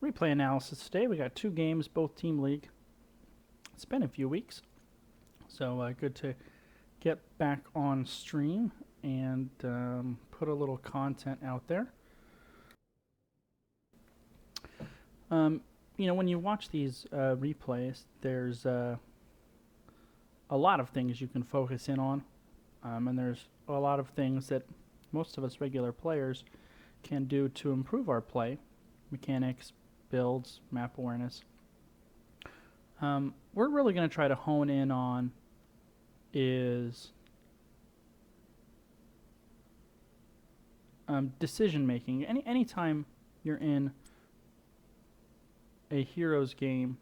Replay analysis today. We got 2 games, both Team League. It's been a few weeks, so good to get back on stream and put a little content out there. You know, when you watch these replays, there's a lot of things you can focus in on, and there's a lot of things that most of us regular players can do to improve our play, mechanics, builds, map awareness. We're really going to try to hone in on is decision making. Anytime you're in a hero's game,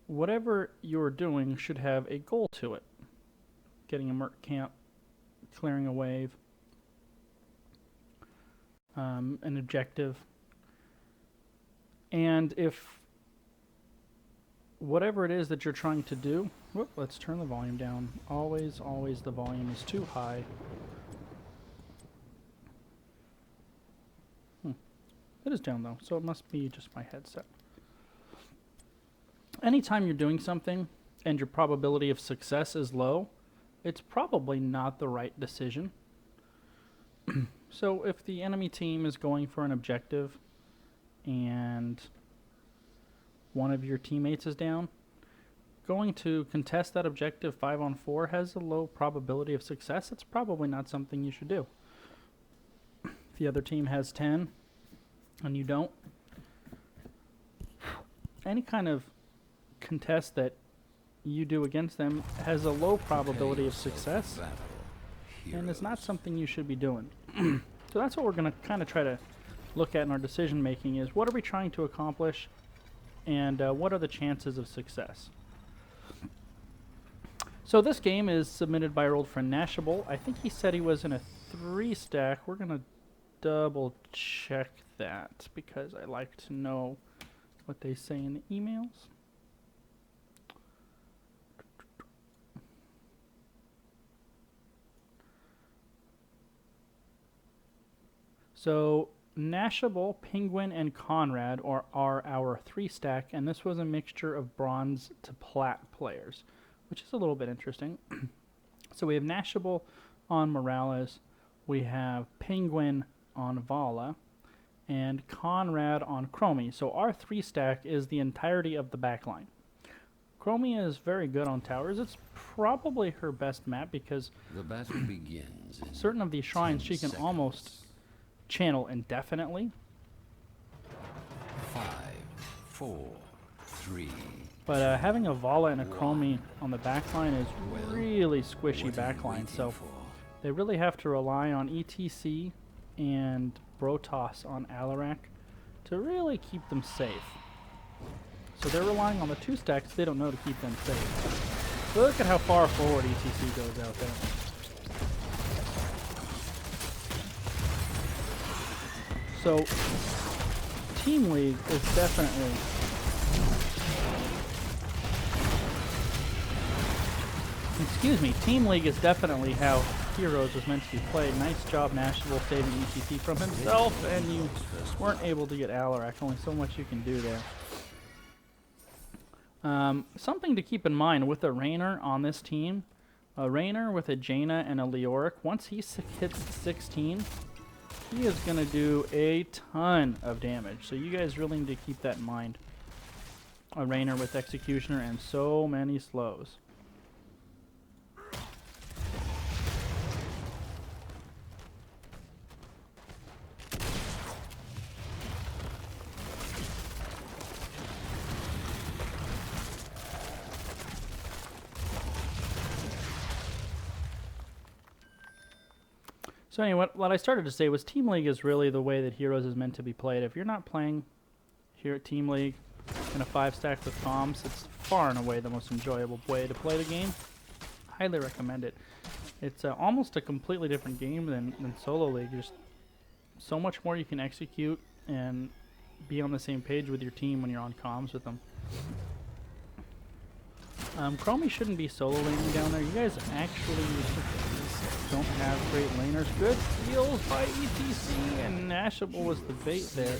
whatever you're doing should have a goal to it. Getting a merc camp, clearing a wave, an objective. And if whatever it is that you're trying to do, let's turn the volume down. Always the volume is too high. It is down though, so it must be just my headset. Anytime you're doing something and your probability of success is low, it's probably not the right decision. So if the enemy team is going for an objective and one of your teammates is down, going to contest that objective 5-on-4 has a low probability of success. It's probably not something you should do. If the other team has 10 and you don't, any kind of contest that you do against them has a low probability of success, and it's not something you should be doing. So that's what we're going to kind of try to look at in our decision making, is what are we trying to accomplish and what are the chances of success. So this game is submitted by our old friend Nashable. I think he said he was in a 3-stack. We're going to double check that because I like to know what they say in the emails. So Nashable, Penguin, and Conrad are our 3-stack, and this was a mixture of bronze to plat players, which is a little bit interesting. So we have Nashable on Morales, we have Penguin on Vala, and Conrad on Chromie. So our 3-stack is the entirety of the backline. Chromie is very good on towers. It's probably her best map because the battle begins. Certain of these shrines she can almost channel indefinitely. 5, 4, 3. But having a Vala and a Chromie on the backline is really squishy backline, so they really have to rely on ETC and Brotos on Alarak to really keep them safe. So they're relying on the 2-stacks they don't know to keep them safe. So look at how far forward ETC goes out there. So Team League is definitely Team League is definitely how Heroes was meant to be played. Nice job, Nashable, saving ETC from himself, and you weren't able to get Alarak. Only so much you can do there. Something to keep in mind with a Raynor on this team, a Raynor with a Jaina and a Leoric, once he hits 16, he is going to do a ton of damage. So you guys really need to keep that in mind. A Raynor with Executioner and so many slows. So anyway, what I started to say was Team League is really the way that Heroes is meant to be played. If you're not playing here at Team League in a 5-stack with comms, it's far and away the most enjoyable way to play the game. Highly recommend it. It's almost a completely different game than Solo League. There's so much more you can execute and be on the same page with your team when you're on comms with them. Chromie shouldn't be solo laning down there. You guys actually don't have great laners. Good steals by ETC, and Nashable was the bait there.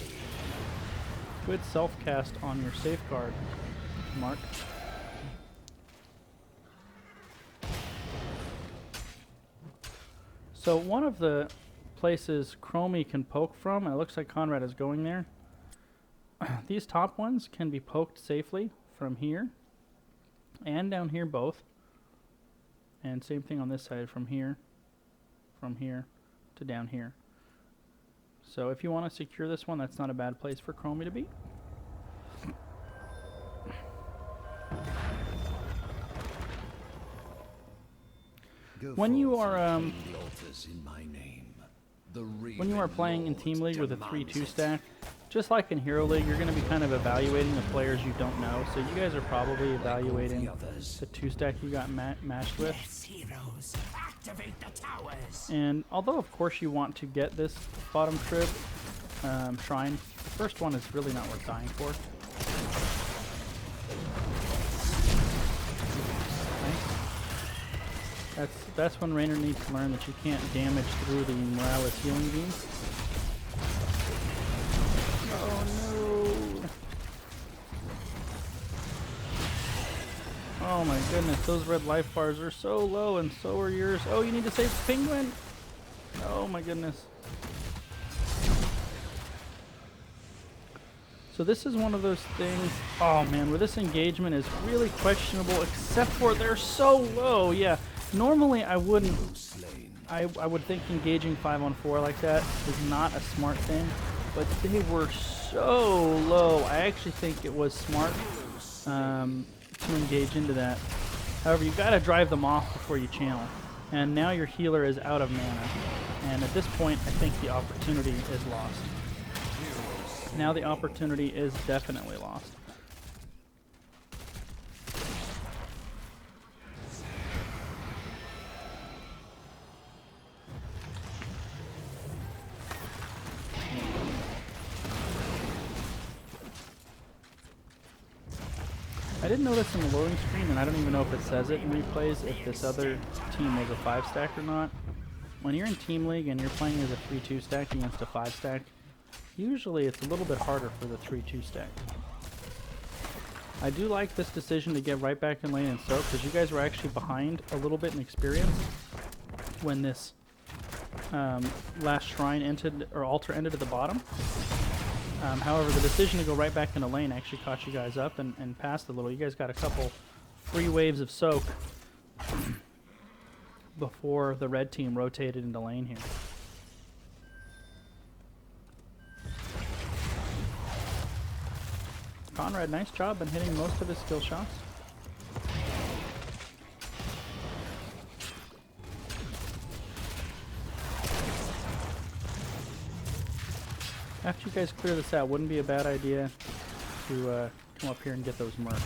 Good self-cast on your safeguard, Mark. So one of the places Chromie can poke from, and it looks like Conrad is going there, these top ones can be poked safely from here and down here both. And same thing on this side from here to down here. So if you want to secure this one, that's not a bad place for Chromie to be. When you are playing in Team League with a 3-2 stack, just like in Hero League, you're going to be kind of evaluating the players you don't know. So you guys are probably evaluating the 2 stack you got matched with. And although of course you want to get this bottom trib shrine, the first one is really not worth dying for. That's when Raynor needs to learn that you can't damage through the Morales healing beam. Oh no! Oh my goodness, those red life bars are so low and so are yours. Oh, you need to save Penguin! Oh my goodness. So this is one of those things, oh man, where this engagement is really questionable, except for they're so low, yeah. Normally I wouldn't, I would think engaging 5-on-4 like that is not a smart thing, but they were so low. I actually think it was smart to engage into that. However, you've got to drive them off before you channel. And now your healer is out of mana. And at this point, I think the opportunity is lost. Now the opportunity is definitely lost. I did notice in the loading screen, and I don't even know if it says it in replays, if this other team was a 5-stack or not. When you're in Team League and you're playing as a 3-2 stack against a 5-stack, usually it's a little bit harder for the 3-2 stack. I do like this decision to get right back in lane and soak, because you guys were actually behind a little bit in experience when this last shrine ended, or altar ended at the bottom. However, the decision to go right back into lane actually caught you guys up and passed a little. You guys got a couple free waves of soak before the red team rotated into lane here. Conrad, nice job in hitting most of his skill shots. After you guys clear this out, wouldn't be a bad idea to come up here and get those mercs.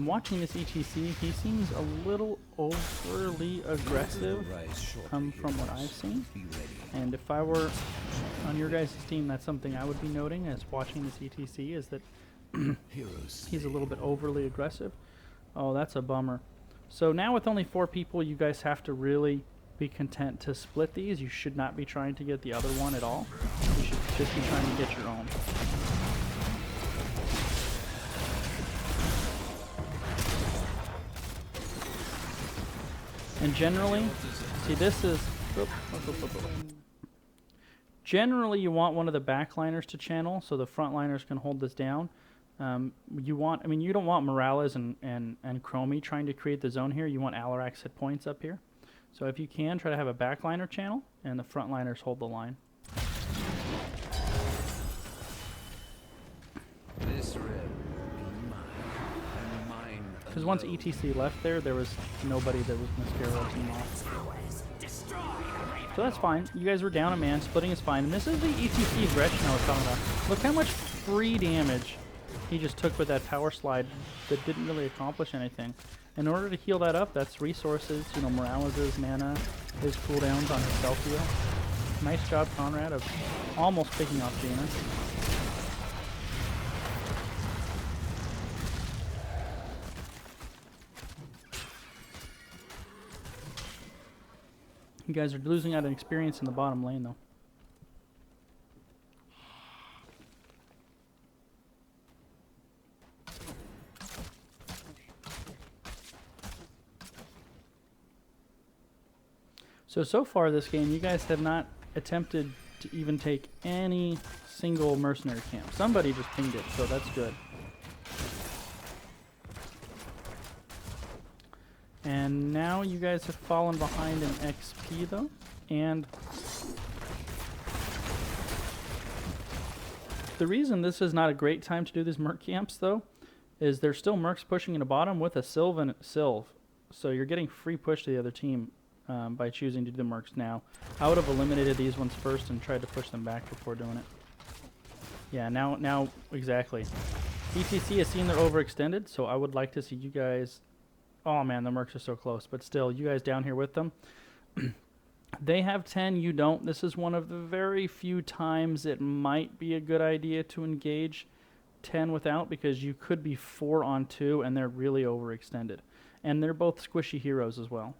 Watching this ETC, he seems a little overly aggressive from what I've seen. And if I were on your guys' team, that's something I would be noting as watching this ETC, is that he's a little bit overly aggressive. Oh, that's a bummer. So now with only 4 people, you guys have to really be content to split these. You should not be trying to get the other one at all. You should just be trying to get your own. And generally, see this is, generally you want one of the backliners to channel so the frontliners can hold this down. You don't want Morales and Chromie trying to create the zone here. You want Alarak's hit points up here. So if you can, try to have a backliner channel and the frontliners hold the line. This red will be mine, and mine Because once alone. ETC left there was nobody that was going to scare our team off. So that's fine. You guys were down a man. Splitting is fine. And this is the ETC aggression I was talking about. Look how much free damage he just took with that power slide that didn't really accomplish anything. In order to heal that up, that's resources, you know, Morales' mana, his cooldowns on his self-heal. Nice job, Conrad, of almost picking off Jaina. You guys are losing out on experience in the bottom lane, though. So far this game, you guys have not attempted to even take any single mercenary camp. Somebody just pinged it, so that's good. And now you guys have fallen behind in XP, though. And the reason this is not a great time to do these merc camps, though, is there's still mercs pushing in the bottom with a Sylve and Sylve. So you're getting free push to the other team. By choosing to do the mercs now. I would have eliminated these ones first and tried to push them back before doing it. Yeah, now exactly. ETC has seen they're overextended, so I would like to see you guys... Oh man, the mercs are so close, but still, you guys down here with them. They have 10, you don't. This is one of the very few times it might be a good idea to engage 10 without, because you could be 4 on 2 and they're really overextended. And they're both squishy heroes as well.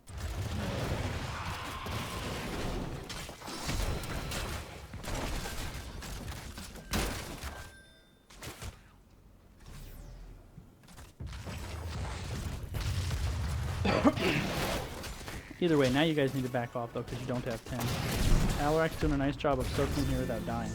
Either way, now you guys need to back off, though, because you don't have 10. Alarak's doing a nice job of soaking here without dying.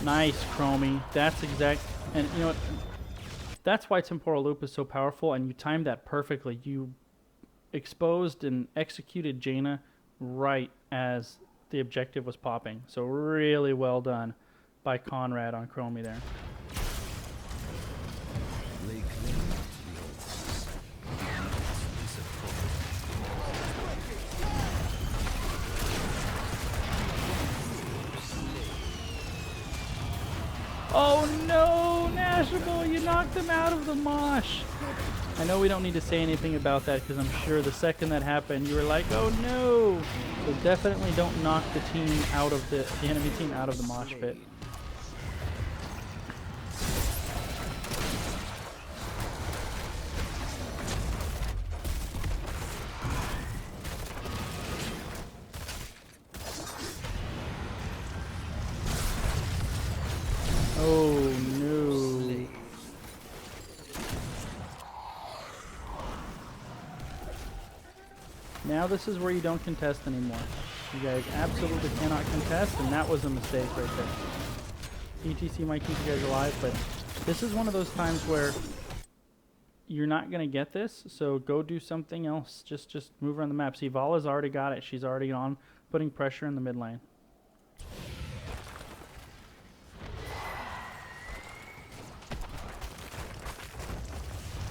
Nice, Chromie. That's exact. And you know what? That's why Temporal Loop is so powerful, and you timed that perfectly. You exposed and executed Jaina right as the objective was popping. So really well done by Conrad on Chromie there. Oh no, Nashable, you knocked him out of the mosh. I know we don't need to say anything about that because I'm sure the second that happened, you were like, oh no. So definitely don't knock the team out of the enemy team out of the mosh pit. Oh no. Now this is where you don't contest anymore. You guys absolutely cannot contest, and that was a mistake right there. ETC might keep you guys alive, but this is one of those times where you're not going to get this, so go do something else. Just move around the map. See, Vala's already got it. She's already on, putting pressure in the mid lane.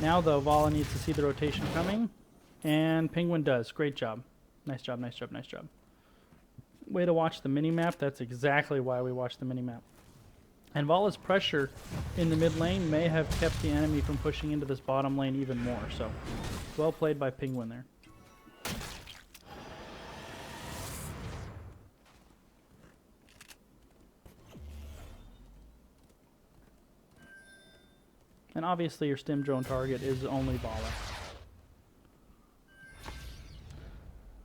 Now, though, Vala needs to see the rotation coming, and Penguin does. Great job. Nice job, nice job, nice job. Way to watch the mini-map. That's exactly why we watched the mini-map. And Vala's pressure in the mid lane may have kept the enemy from pushing into this bottom lane even more, so well played by Penguin there. And obviously your stim drone target is only Vala.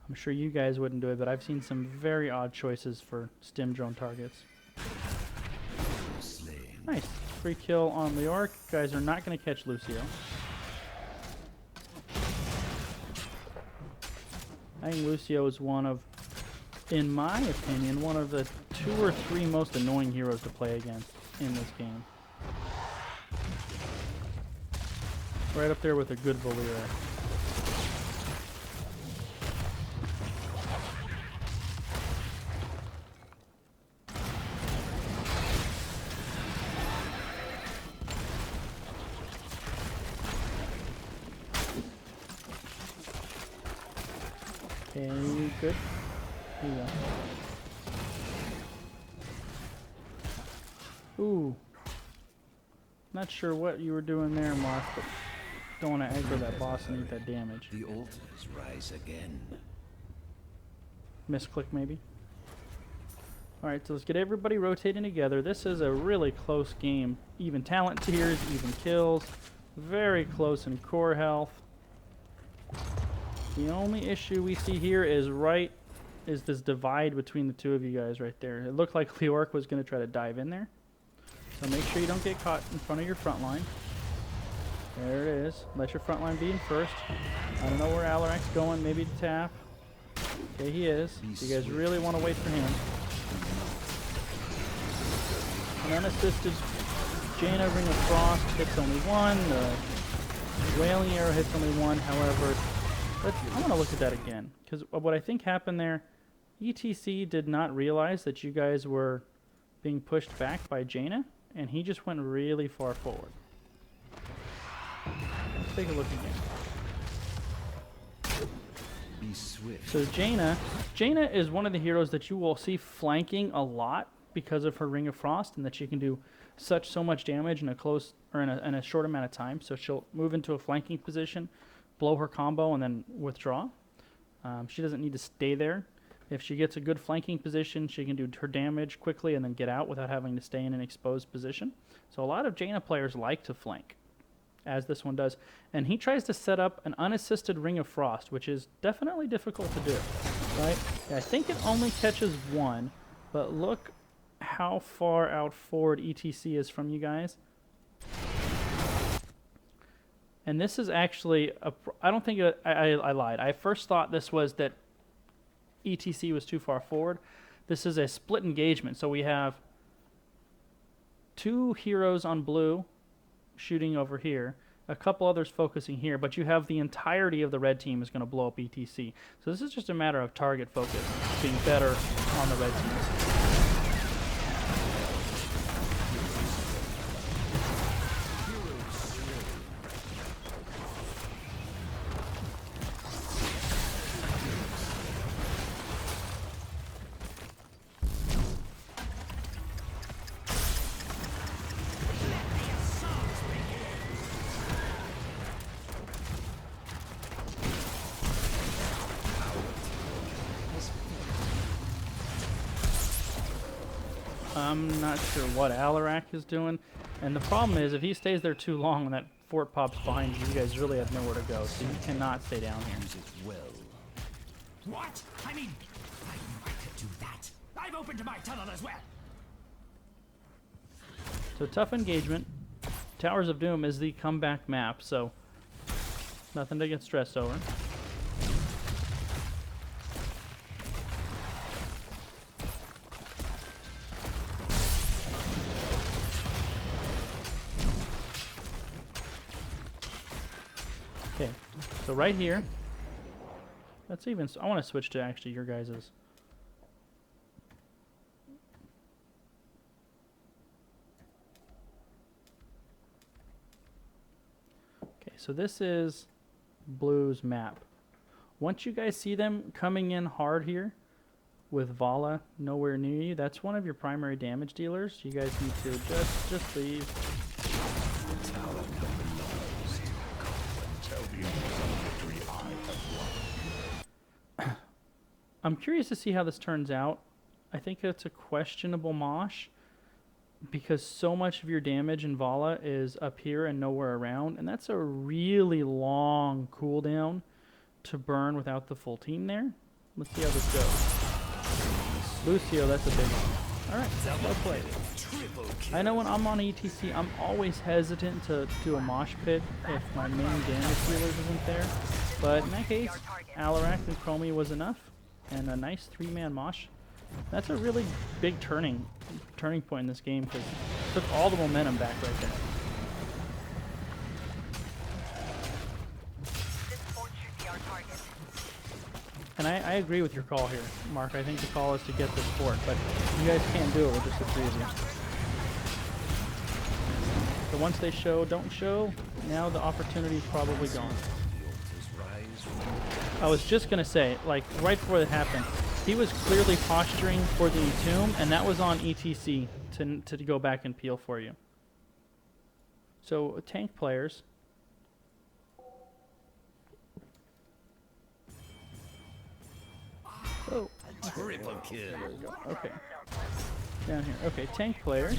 I'm sure you guys wouldn't do it, but I've seen some very odd choices for stim drone targets. Nice. Free kill on Leoric. Guys are not going to catch Lucio. I think Lucio is one of, in my opinion, one of the 2 or 3 most annoying heroes to play against in this game. Right up there with a good Valeera. Okay, good. Here you go. Ooh. Not sure what you were doing there, Mark, but don't want to aggro that boss and eat that damage. The altars rise again. Misclick maybe. Alright, so let's get everybody rotating together. This is a really close game. Even talent tiers, even kills. Very close in core health. The only issue we see here is this divide between the two of you guys right there. It looked like Leoric was going to try to dive in there. So make sure you don't get caught in front of your front line. There it is. Let your front line be in first. I don't know where Alarac's going. Maybe to tap. Okay, he is. So you guys really want to wait for him. An unassisted Jaina Ring of Frost hits only one. The Wailing Arrow hits only one. However, I want to look at that again. Because what I think happened there, ETC did not realize that you guys were being pushed back by Jaina. And he just went really far forward. Let's take a look again. Be swift. So Jaina is one of the heroes that you will see flanking a lot because of her Ring of Frost and that she can do so much damage in a short amount of time. So she'll move into a flanking position, blow her combo, and then withdraw. She doesn't need to stay there. If she gets a good flanking position, she can do her damage quickly and then get out without having to stay in an exposed position. So a lot of Jaina players like to flank, as this one does. And he tries to set up an unassisted Ring of Frost, which is definitely difficult to do, right? I think it only catches one, but look how far out forward ETC is from you guys. And this is actually, I don't think, I lied. I first thought this was that ETC was too far forward. This is a split engagement, so we have two heroes on blue shooting over here, a couple others focusing here, but you have the entirety of the red team is going to blow up ETC. So this is just a matter of target focus being better on the red team. I'm not sure what Alarac is doing. And the problem is, if he stays there too long and that fort pops behind you, you guys really have nowhere to go. So you cannot stay down here. Use it well. What? I mean, I could do that. I've opened my tunnel as well. So tough engagement. Towers of Doom is the comeback map, so nothing to get stressed over. Okay, so right here, let's even, I want to switch to actually your guys's. Okay, so this is Blue's map. Once you guys see them coming in hard here, with Vala nowhere near you, that's one of your primary damage dealers. You guys need to just leave. I'm curious to see how this turns out. I think it's a questionable mosh because so much of your damage in Vala is up here and nowhere around, and that's a really long cooldown to burn without the full team there. Let's see how this goes. Lucio, that's a big one. Alright, well played. I know when I'm on ETC, I'm always hesitant to do a mosh pit if my main damage dealer isn't there. But in that case, Alarac and Chromie was enough. And a nice 3-man mosh. That's a really big turning point in this game because it took all the momentum back right there. And I agree with your call here, Mark. I think the call is to get this fort, but you guys can't do it with just the 3 of you. So once they show, don't show, now the opportunity is probably gone. The altars rise. I was just going to say, like, right before that happened, he was clearly posturing for the entomb, and that was on ETC to go back and peel for you. So, tank players. Oh, Triple kill. okay. Down here. Okay, tank players.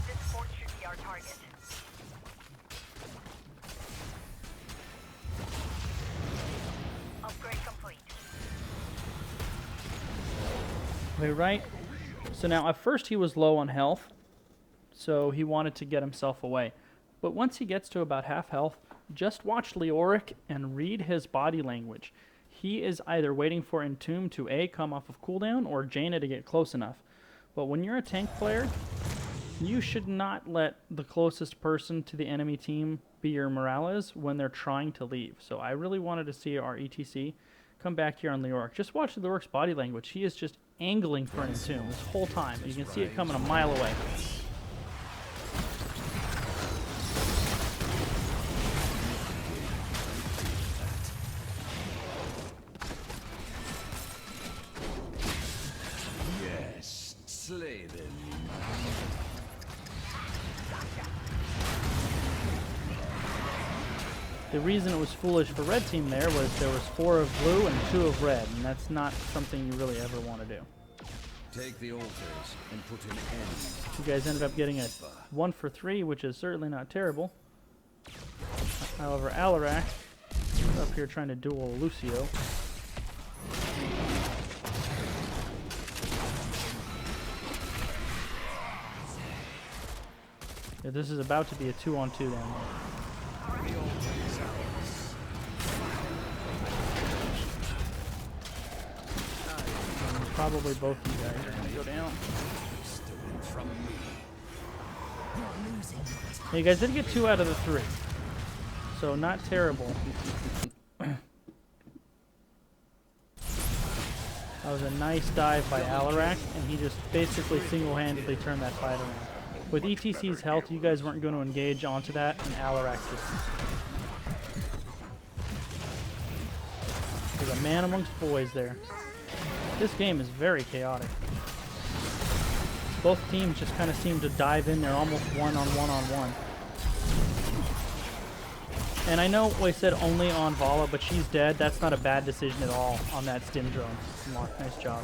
This fort should be our target. Upgrade complete. Okay, right. So now, at first he was low on health, so he wanted to get himself away. But once he gets to about half health, just watch Leoric and read his body language. He is either waiting for Entomb to A, come off of cooldown, or Jaina to get close enough. But when you're a tank player, you should not let the closest person to the enemy team be your Morales when they're trying to leave. So I really wanted to see our ETC come back here on Leoric. Just watch Leoric's body language. He is just angling for an Entomb this whole time. You can see it coming a mile away. Yes, slay them. The reason it was foolish for red team there was 4 of blue and 2 of red, and that's not something you really ever want to do. Take the altars and put an end. You guys ended up getting a 1 for 3, which is certainly not terrible. However, Alarak is up here trying to duel Lucio. Yeah, this is about to be a 2-on-2 down there. Probably both of you guys are going to go down. Hey, you guys did get 2 out of the 3. So not terrible. That was a nice dive by Alarak, and he just basically single-handedly turned that fight around. With ETC's health, you guys weren't going to engage onto that, and Alarak just... There's a man amongst boys there. This game is very chaotic. Both teams just kind of seem to dive in there almost one-on-one-on-one. And I know we said only on Vala, but she's dead. That's not a bad decision at all on that stim drone. Mark, nice job.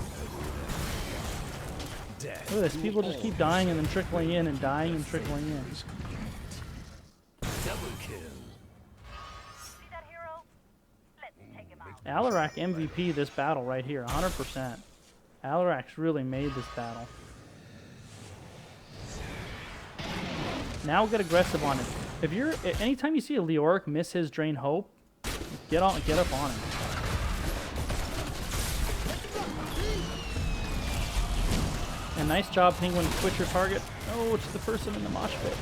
Look at this. People just keep dying and then trickling in and dying and trickling in. Double kill. See that hero? Let's take him out. Alarak MVP this battle right here, 100%. Alarak's really made this battle. Now get aggressive on him. If you're, anytime you see a Leoric miss his Drain Hope, get up on him. And nice job, Penguin. Switch your target. Oh, it's the person in the mosh pit.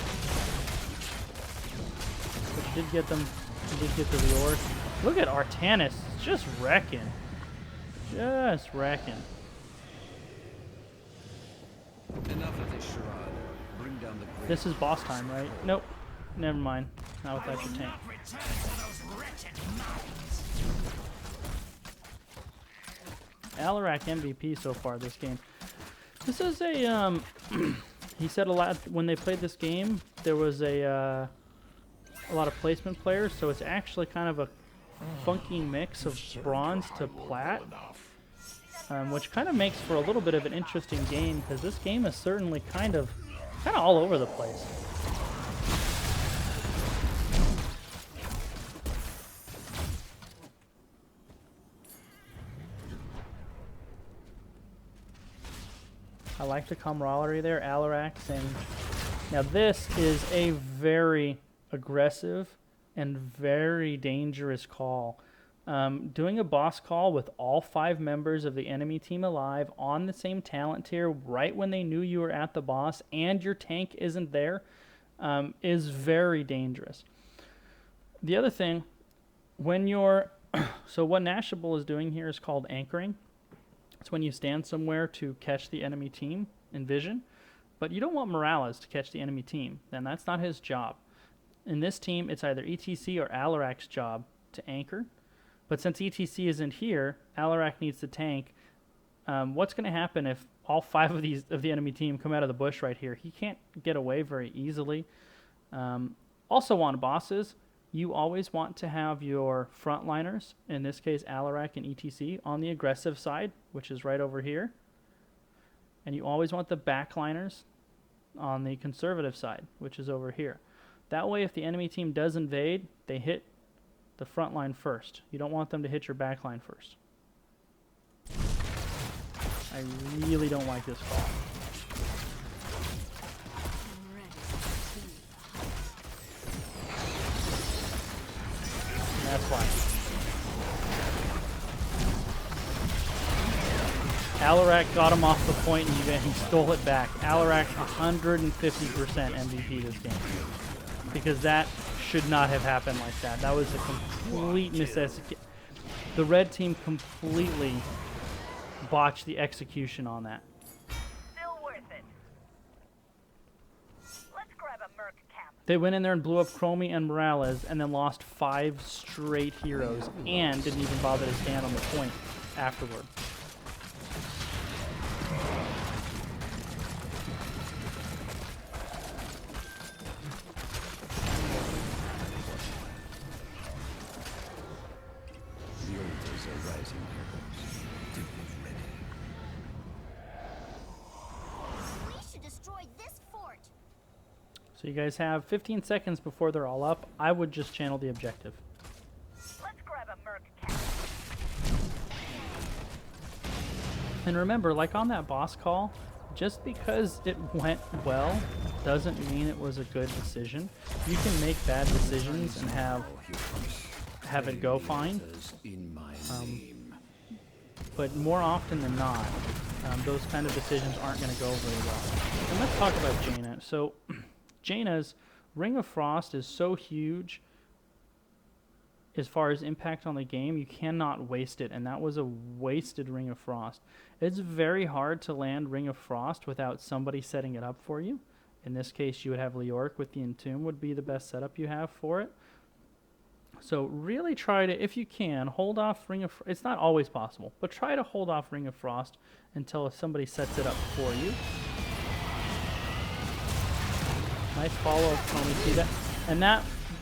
But you did get them. You did get the Leoric. Look at Artanis, just wrecking. Just wrecking. Enough of this charade. Bring down the great. This is boss time, right? Nope. Never mind. Not without your tank. Not return to those wretched mines. Alarak MVP so far this game. This is a he said a lot when they played this game. There was a lot of placement players, so it's actually kind of a funky mix of bronze to plat, which kind of makes for a little bit of an interesting game because this game is certainly kind of all over the place. I like the camaraderie there. Alarak saying, now this is a very aggressive and very dangerous call. Doing a boss call with all 5 members of the enemy team alive on the same talent tier right when they knew you were at the boss and your tank isn't there is very dangerous. The other thing, when you're... so what Nashable is doing here is called anchoring. It's when you stand somewhere to catch the enemy team in vision, but you don't want Morales to catch the enemy team. Then that's not his job. In this team, it's either ETC or Alarak's job to anchor. But since ETC isn't here, Alarak needs to tank. What's going to happen if all 5 of the enemy team come out of the bush right here? He can't get away very easily. Also on bosses, you always want to have your frontliners, in this case Alarak and ETC, on the aggressive side, which is right over here. And you always want the backliners on the conservative side, which is over here. That way, if the enemy team does invade, they hit the front line first. You don't want them to hit your back line first. I really don't like this call. And that's why. Alarak got him off the point and he stole it back. Alarak 150% MVP this game. Because that should not have happened like that. That was a complete misexecution. The red team completely botched the execution on that. Still worth it. Let's grab a Merc camp. They went in there and blew up Chromie and Morales and then lost 5 straight heroes and didn't even bother to stand on the point afterward. The altars are rising heroes. To be ready. We should destroy this fort. So you guys have 15 seconds before they're all up. I would just channel the objective. Let's grab a Merc camp. And remember, like on that boss call, just because it went well doesn't mean it was a good decision. You can make bad decisions and have it go fine. In my name. But more often than not, those kind of decisions aren't going to go very well. And let's talk about Jaina. So, Jaina's Ring of Frost is so huge as far as impact on the game, you cannot waste it, and that was a wasted Ring of Frost. It's very hard to land Ring of Frost without somebody setting it up for you. In this case, you would have Leoric with the Entomb would be the best setup you have for it. So really try to, if you can, hold off Ring of Frost. It's not always possible, but try to hold off Ring of Frost until somebody sets it up for you. Nice follow-up, Tony. See that? And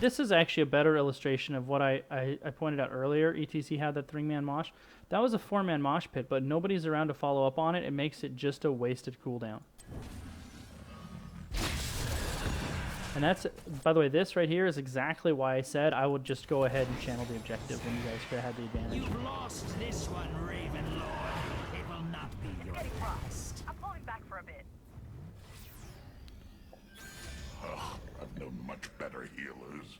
this is actually a better illustration of what I pointed out earlier. ETC had that 3-man mosh. That was a 4-man mosh pit, but nobody's around to follow up on it. It makes it just a wasted cooldown. And that's, by the way, this right here is exactly why I said I would just go ahead and channel the objective when you guys could have had the advantage. You've lost this one, Raven Lord. It will not be your Getting last. I'm pulling back for a bit. I've known much better healers.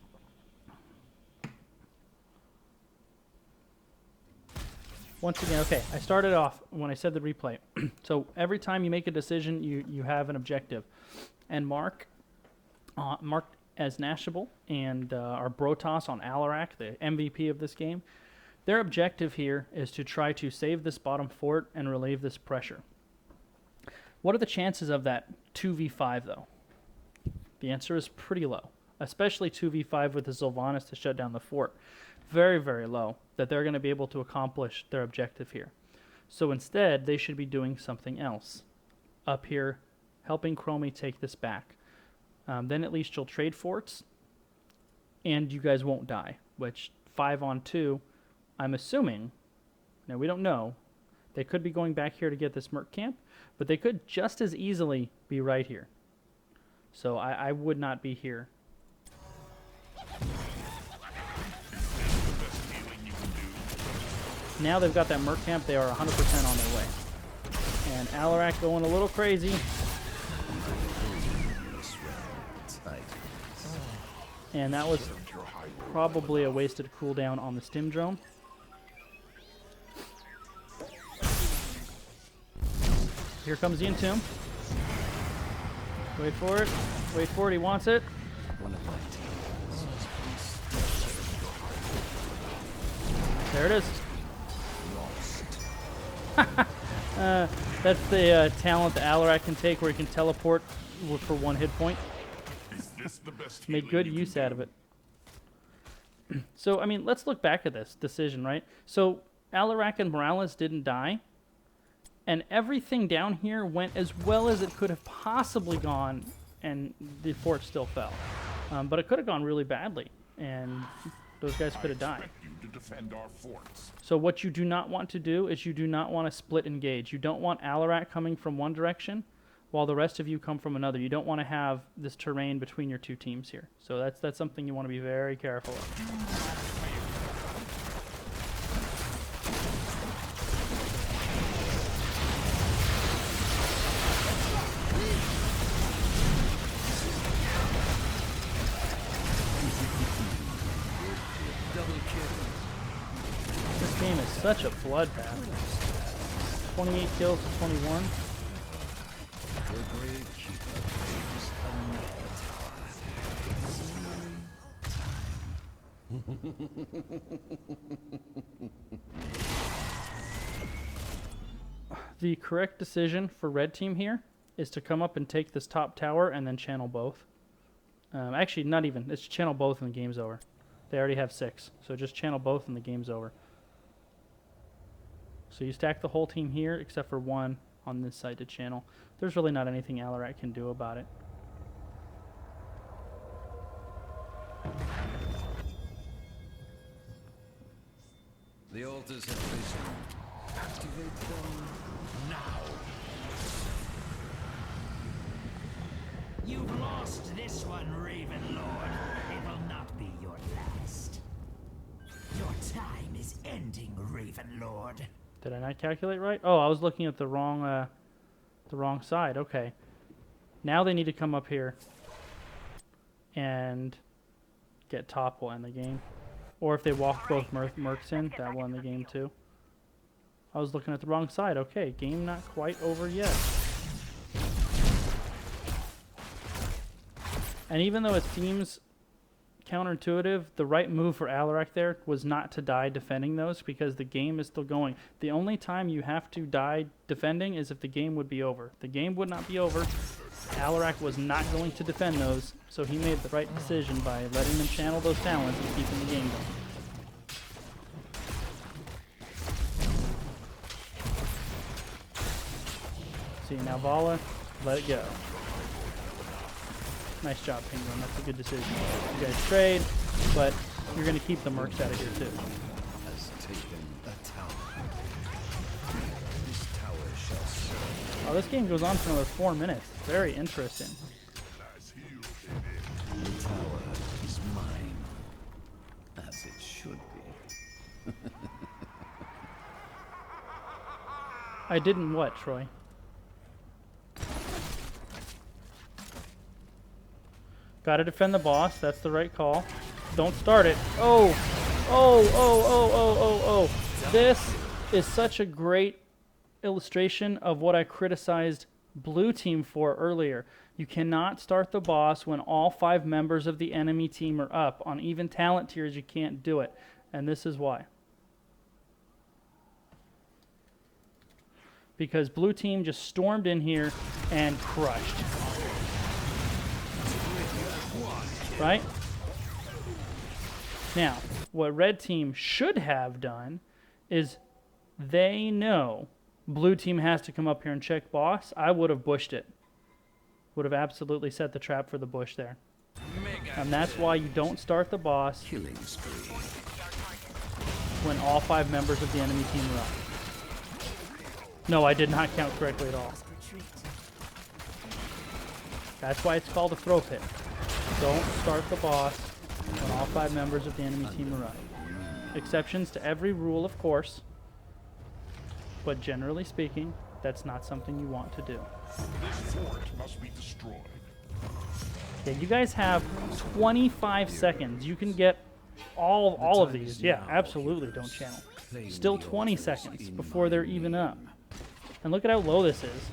Once again, okay, I started off when I said the replay. So every time you make a decision, you have an objective. And Mark as Nashable and our Brotos on Alarak, the MVP of this game, their objective here is to try to save this bottom fort and relieve this pressure. What are the chances of that 2v5 though? The answer is pretty low, especially 2v5 with the Sylvanas to shut down the fort. Very, very low that they're going to be able to accomplish their objective here. So instead, they should be doing something else. Up here, helping Chromie take this back. Then at least you'll trade forts, and you guys won't die, which 5-on-2, I'm assuming, now we don't know, they could be going back here to get this Merc camp, but they could just as easily be right here. So I would not be here. Now they've got that Merc camp, they are 100% on their way. And Alarak going a little crazy. And that was probably a wasted cooldown on the stim drone. Here comes the Entomb. Wait for it. Wait for it. He wants it. There it is. That's the talent the Alarak can take where he can teleport for 1 hit point. Is this the best Made healing good you can use out do? of it. So, I mean, let's look back at this decision, right? So, Alarak and Morales didn't die, and everything down here went as well as it could have possibly gone, and the fort still fell. But it could have gone really badly, and those guys could have I died. expect you to defend our forts. So what you do not want to do is you do not want to split engage. You don't want Alarak coming from one direction while the rest of you come from another. You don't want to have this terrain between your two teams here. So that's something you want to be very careful of. Double kill. This game is such a bloodbath. 28 kills to 21. The grave keeper claims another The correct decision for red team here is to come up and take this top tower and then channel both. Actually, not even. It's channel both and the game's over. They already have 6, so just channel both and the game's over. So you stack the whole team here except for 1 on this side to channel. There's really not anything Alarak can do about it. The altars have risen. Activate them now. You've lost this one, Raven Lord. It will not be your last. Your time is ending, Raven Lord. Did I not calculate right? Oh, I was looking at the wrong side. Okay. Now they need to come up here and get top will end the game. Or if they walk both mercs in, that will end the game too. I was looking at the wrong side. Okay, game not quite over yet. And even though it seems counterintuitive, the right move for Alarak there was not to die defending those because the game is still going. The only time you have to die defending is if the game would be over. The game would not be over. Alarak was not going to defend those, so he made the right decision by letting them channel those talents and keeping the game going. See, now Vala, let it go. Nice job, Penguin. That's a good decision. You guys trade, but you're going to keep the mercs out of here, too. Has taken a tower. This tower shall serve. Oh, this game goes on for another 4 minutes. Very interesting. Nice heal, baby. The tower is mine. As it should be. I didn't what, Troy? Gotta defend the boss. That's the right call. Don't start it. Oh! Oh, oh, oh, oh, oh, oh. This is such a great illustration of what I criticized blue team for earlier. You cannot start the boss when all 5 members of the enemy team are up. On even talent tiers, you can't do it. And this is why. Because blue team just stormed in here and crushed. Right? Now, what red team should have done is they know blue team has to come up here and check boss. I would have bushed it. Would have absolutely set the trap for the bush there. And that's why you don't start the boss Killing spree. when all 5 members of the enemy team are up. No, I did not count correctly at all. That's why it's called a throw pit. Don't start the boss when all 5 members of the enemy team are up. Exceptions to every rule, of course, but generally speaking, that's not something you want to do. This fort must be destroyed. Yeah, you guys have 25 seconds. You can get all of these. Yeah, absolutely don't channel. Still 20 seconds before they're even up. And look at how low this is.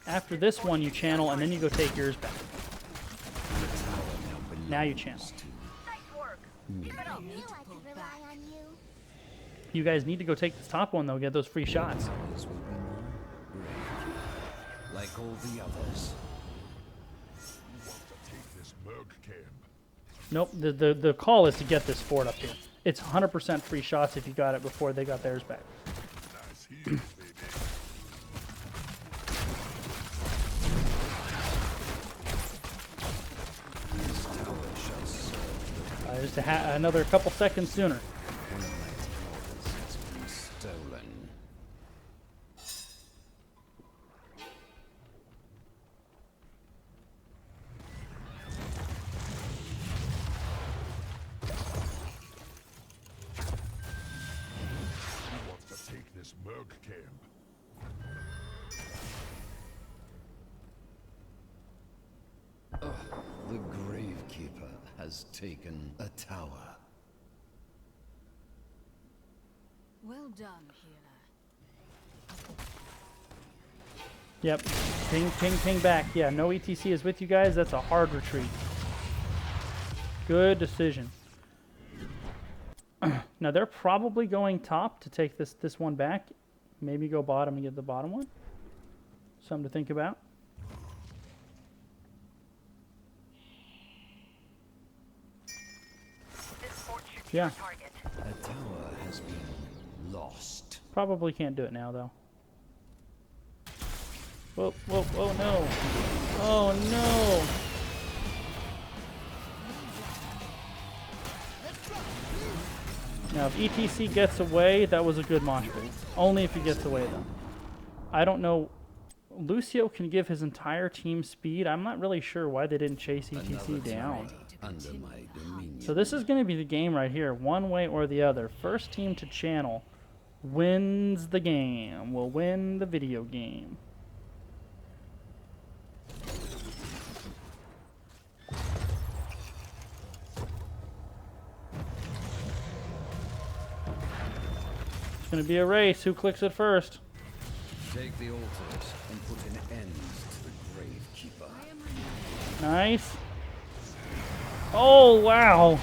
After this one, you channel, and then you go take yours back. Now you channel. Nice work. Keep it up. Knew I could rely on you. You guys need to go take this top one, though. Get those free shots. This will be more Gravekeeper, like all the others. Who wants to take this merc camp? Nope. The call is to get this fort up here. It's 100% free shots if you got it before they got theirs back. Nice heals, baby. This tower shall serve the Just another couple seconds sooner. one of my towers has been stolen. Who wants to take this merc camp? The Gravekeeper has taken a tower. Well done, healer. Yep. Ping, ping, ping back. Yeah, no ETC is with you guys. That's a hard retreat. Good decision. Now, they're probably going top to take this one back. Maybe go bottom and get the bottom one. Something to think about. This fort should be Yeah. our target. A tower has been lost. Probably can't do it now, though. Whoa, whoa, whoa, no. Oh, no. Now, if ETC gets away, that was a good mosh pit. Only if he gets away, though. I don't know. Lucio can give his entire team speed. I'm not really sure why they didn't chase ETC Another down. tower under my dominion. So this is going to be the game right here, one way or the other. First team to channel wins the game. Will win the video game. It's going to be a race. Who clicks it first? Take the altars and put an end to the Gravekeeper. Nice. Oh, wow.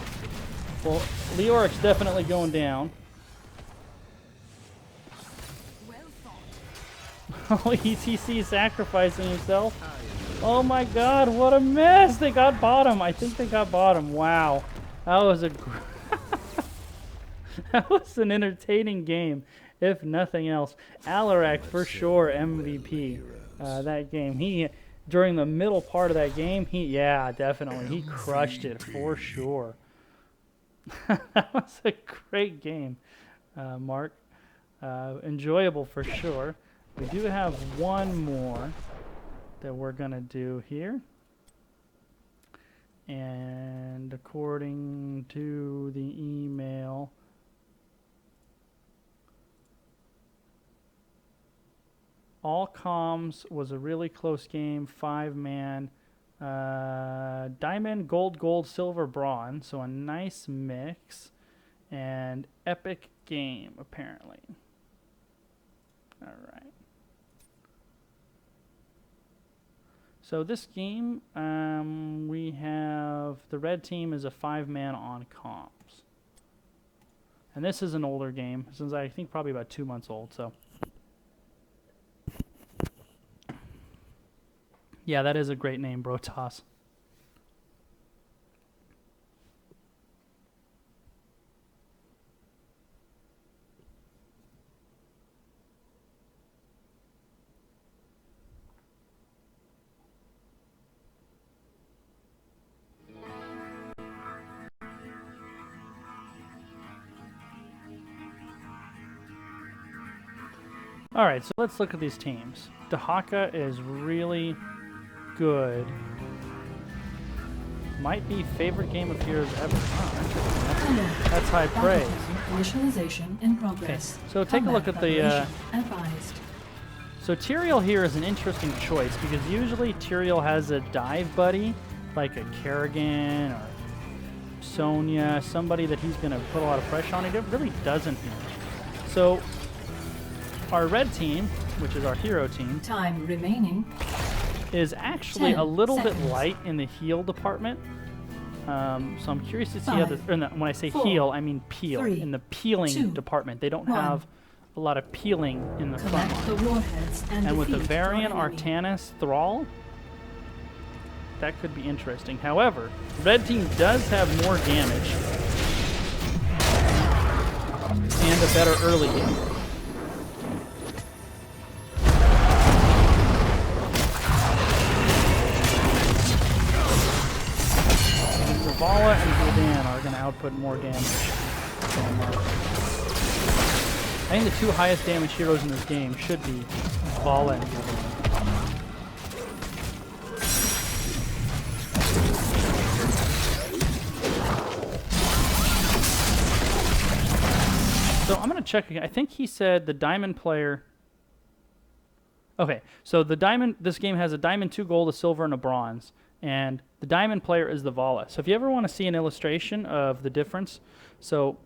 Well, Leoric's definitely going down. Well thought. Oh, ETC sacrificing himself. Oh my god, what a mess. They got bottom. I think they got bottom. Wow. That was a that was an entertaining game, if nothing else. Alarak for sure MVP that game. He during the middle part of that game, yeah, definitely. He crushed it for sure. That was a great game, Mark. Enjoyable for sure. We do have one more that we're going to do here. And according to the email, all comms was a really close game, 5-man. Diamond, gold, gold, silver, bronze. So a nice mix. And epic game, apparently. All right. So this game, we have the red team is a 5-man on comms. And this is an older game, since I think probably about 2 months old, so. Yeah, that is a great name, Brotas. All right, so let's look at these teams. Dahaka is really good. Might be favorite game of Heroes ever. Oh, that's high praise. Initialization in progress. Okay, so take a look at the. Advised. So Tyrael here is an interesting choice because usually Tyrael has a dive buddy, like a Kerrigan or Sonya, somebody that he's going to put a lot of pressure on. He really doesn't here. So our red team, which is our hero team, Time remaining. is actually 10 a little seconds. bit light in the heal department. So I'm curious to see how this. Or no, when I say heal, I mean peel. 3, In the peeling 2, department, they don't 1. have a lot of peeling in the front Collect the line. warheads and And with the defeat Varian your enemy. Artanis Thrall, that could be interesting. However, red team does have more damage and a better early game. Zavala and Gul'dan are going to output more damage. I think the two highest damage heroes in this game should be Zavala and Gul'dan. So I'm going to check again. I think he said the diamond player... Okay, so the diamond... This game has a diamond, 2 gold, a silver, and a bronze. And the diamond player is the Vala. So if you ever want to see an illustration of the difference, so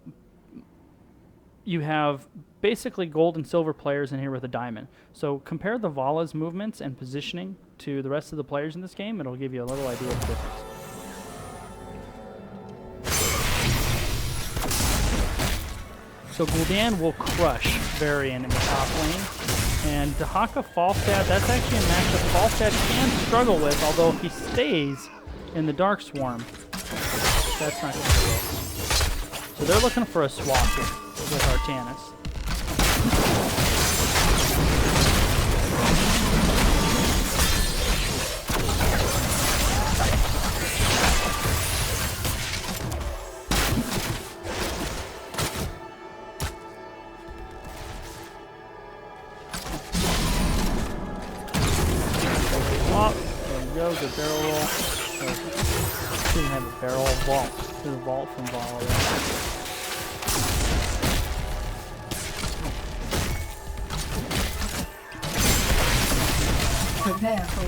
you have basically gold and silver players in here with a diamond. So compare the Vala's movements and positioning to the rest of the players in this game. It'll give you a little idea of the difference. So Gul'dan will crush Varian in the top lane. And Dahaka Falstad, that's actually a matchup Falstad can struggle with, although if he stays in the Dark Swarm, that's not going to work. So they're looking for a swap here with Artanis. The barrel roll. Didn't have a barrel vault. There's a vault from Vala. Prepare for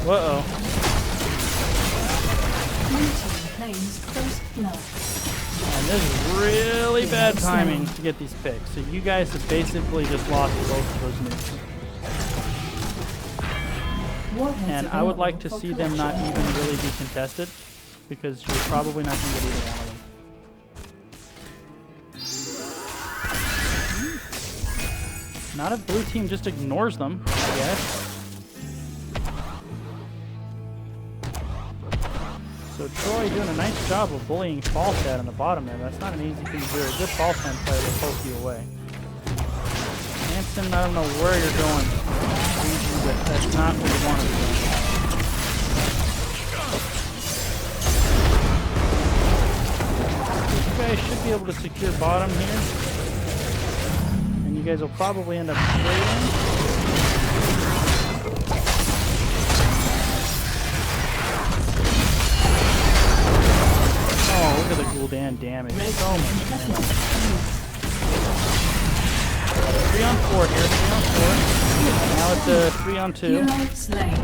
war. Uh-oh. Blue team claims first blood. And this is really bad timing to get these picks. So you guys have basically just lost both of those nukes. And I would like to see them not even really be contested, because you're probably not going to get either one of them. Not if blue team just ignores them, I guess. So Troy doing a nice job of bullying Falstad on the bottom there. That's not an easy thing to do. A good Falstad player will poke you away. Hanson, I don't know where you're going, but that's not where you want to be going. You guys should be able to secure bottom here. And you guys will probably end up trading. Oh, look at the Gul'dan damage. So much damage. 3 on 4 here, 3 on 4. Now it's a 3 on 2. Hero slain.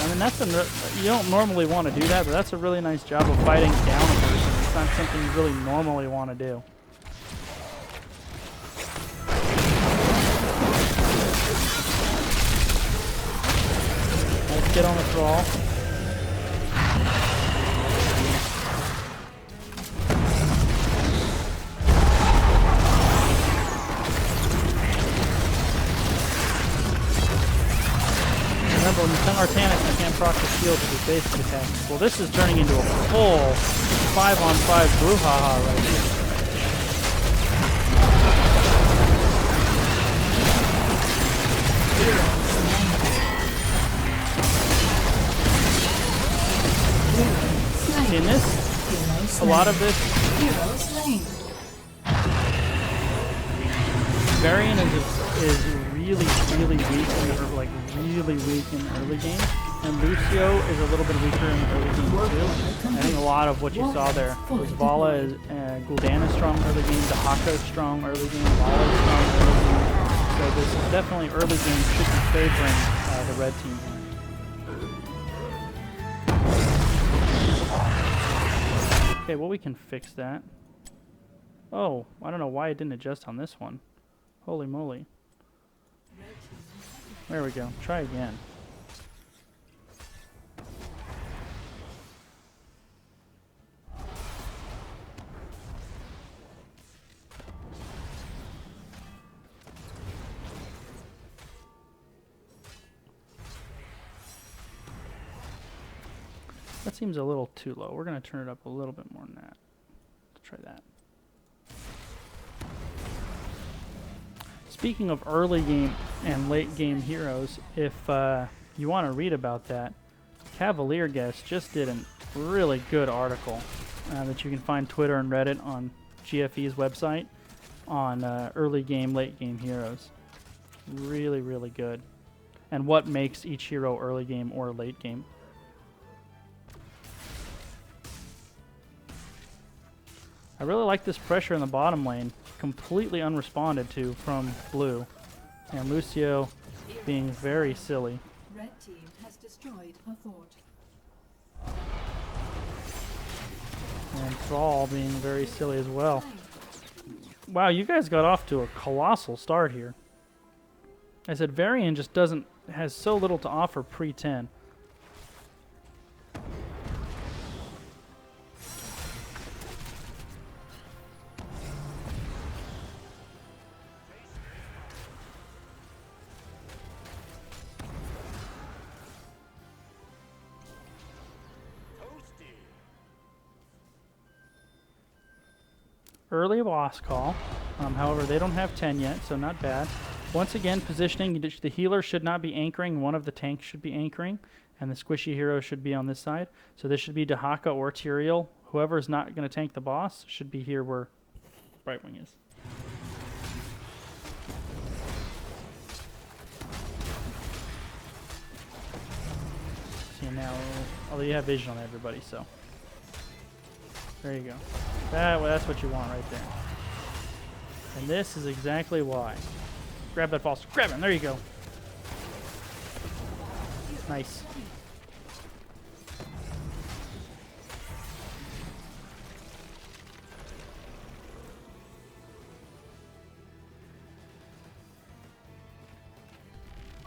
I mean, that's you don't normally want to do that, but that's a really nice job of fighting down a person. It's not something you really normally want to do. Let's get on the thrall. Remember, when you send Artanis, you can't proc the shield with his basic attack. Well, this is turning into a full 5-on-5 brouhaha right here. See, in this, a lot of this, Hero slain. Varian is really weak in the really weak in the early game, and Lucio is a little bit weaker in the early game too. I think a lot of what you saw there was Vala is Gul'dan is strong early game, Dahaka is strong early game, Vala is strong early game. So this is definitely early game should be favoring the red team. Okay, well, we can fix that. Oh, I don't know why it didn't adjust on this one. Holy moly. There we go. Try again. That seems a little too low. We're going to turn it up a little bit more than that. Let's try that. Speaking of early game and late game heroes, if you want to read about that, Cavalier Guest just did a really good article that you can find Twitter and Reddit on GFE's website on early game, late game heroes. Really, really good. And what makes each hero early game or late game. I really like this pressure in the bottom lane. Completely unresponded to from blue. And Lucio being very silly. Red team has destroyed a fort. And Thrall being very silly as well. Wow, you guys got off to a colossal start here. I said Varian just has so little to offer pre-10. Early boss call. However, they don't have 10 yet, so not bad. Once again, positioning, the healer should not be anchoring. One of the tanks should be anchoring, and the squishy hero should be on this side. So this should be Dahaka or Tyrael. Whoever is not going to tank the boss should be here where Brightwing is. See now, although you have vision on everybody, so there you go. That's what you want right there. And this is exactly why. Grab that false. Grab him. There you go. Nice.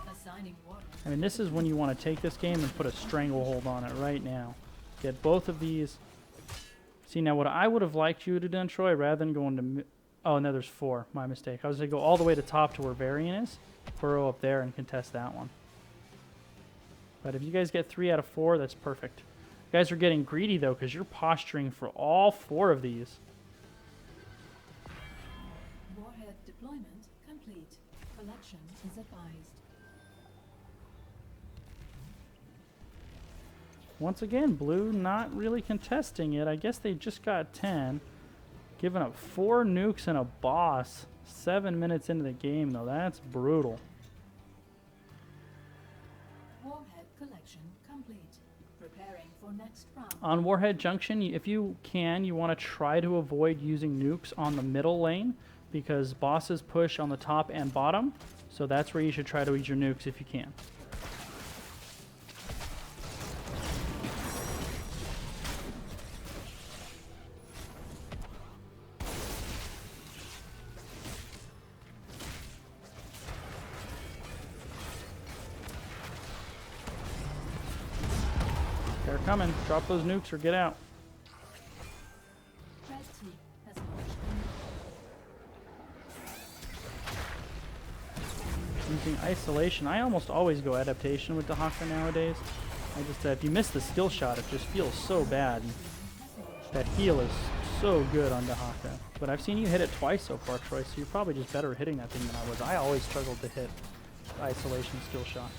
Assigning water. I mean, this is when you want to take this game and put a stranglehold on it right now. Get both of these. See, now what I would have liked you to do, Troy, rather than going to... Oh, no, there's 4. My mistake. I was going to go all the way to top to where Varian is, burrow up there, and contest that one. But if you guys get 3 out of 4, that's perfect. You guys are getting greedy, though, because you're posturing for all 4 of these. Warhead deployment complete. Collection is advised. Once again, blue not really contesting it. I guess they just got 10. Giving up 4 nukes and a boss 7 minutes into the game, though. That's brutal. Warhead collection complete. Preparing for next round. On Warhead Junction, if you can, you want to try to avoid using nukes on the middle lane because bosses push on the top and bottom. So that's where you should try to use your nukes if you can. They're coming. Drop those nukes or get out. Red team has launched Using isolation. I almost always go adaptation with Dahaka nowadays. I just, if you miss the skill shot, it just feels so bad. That heal is so good on Dahaka. But I've seen you hit it twice so far, Troy, so you're probably just better at hitting that thing than I was. I always struggled to hit the isolation skill shot.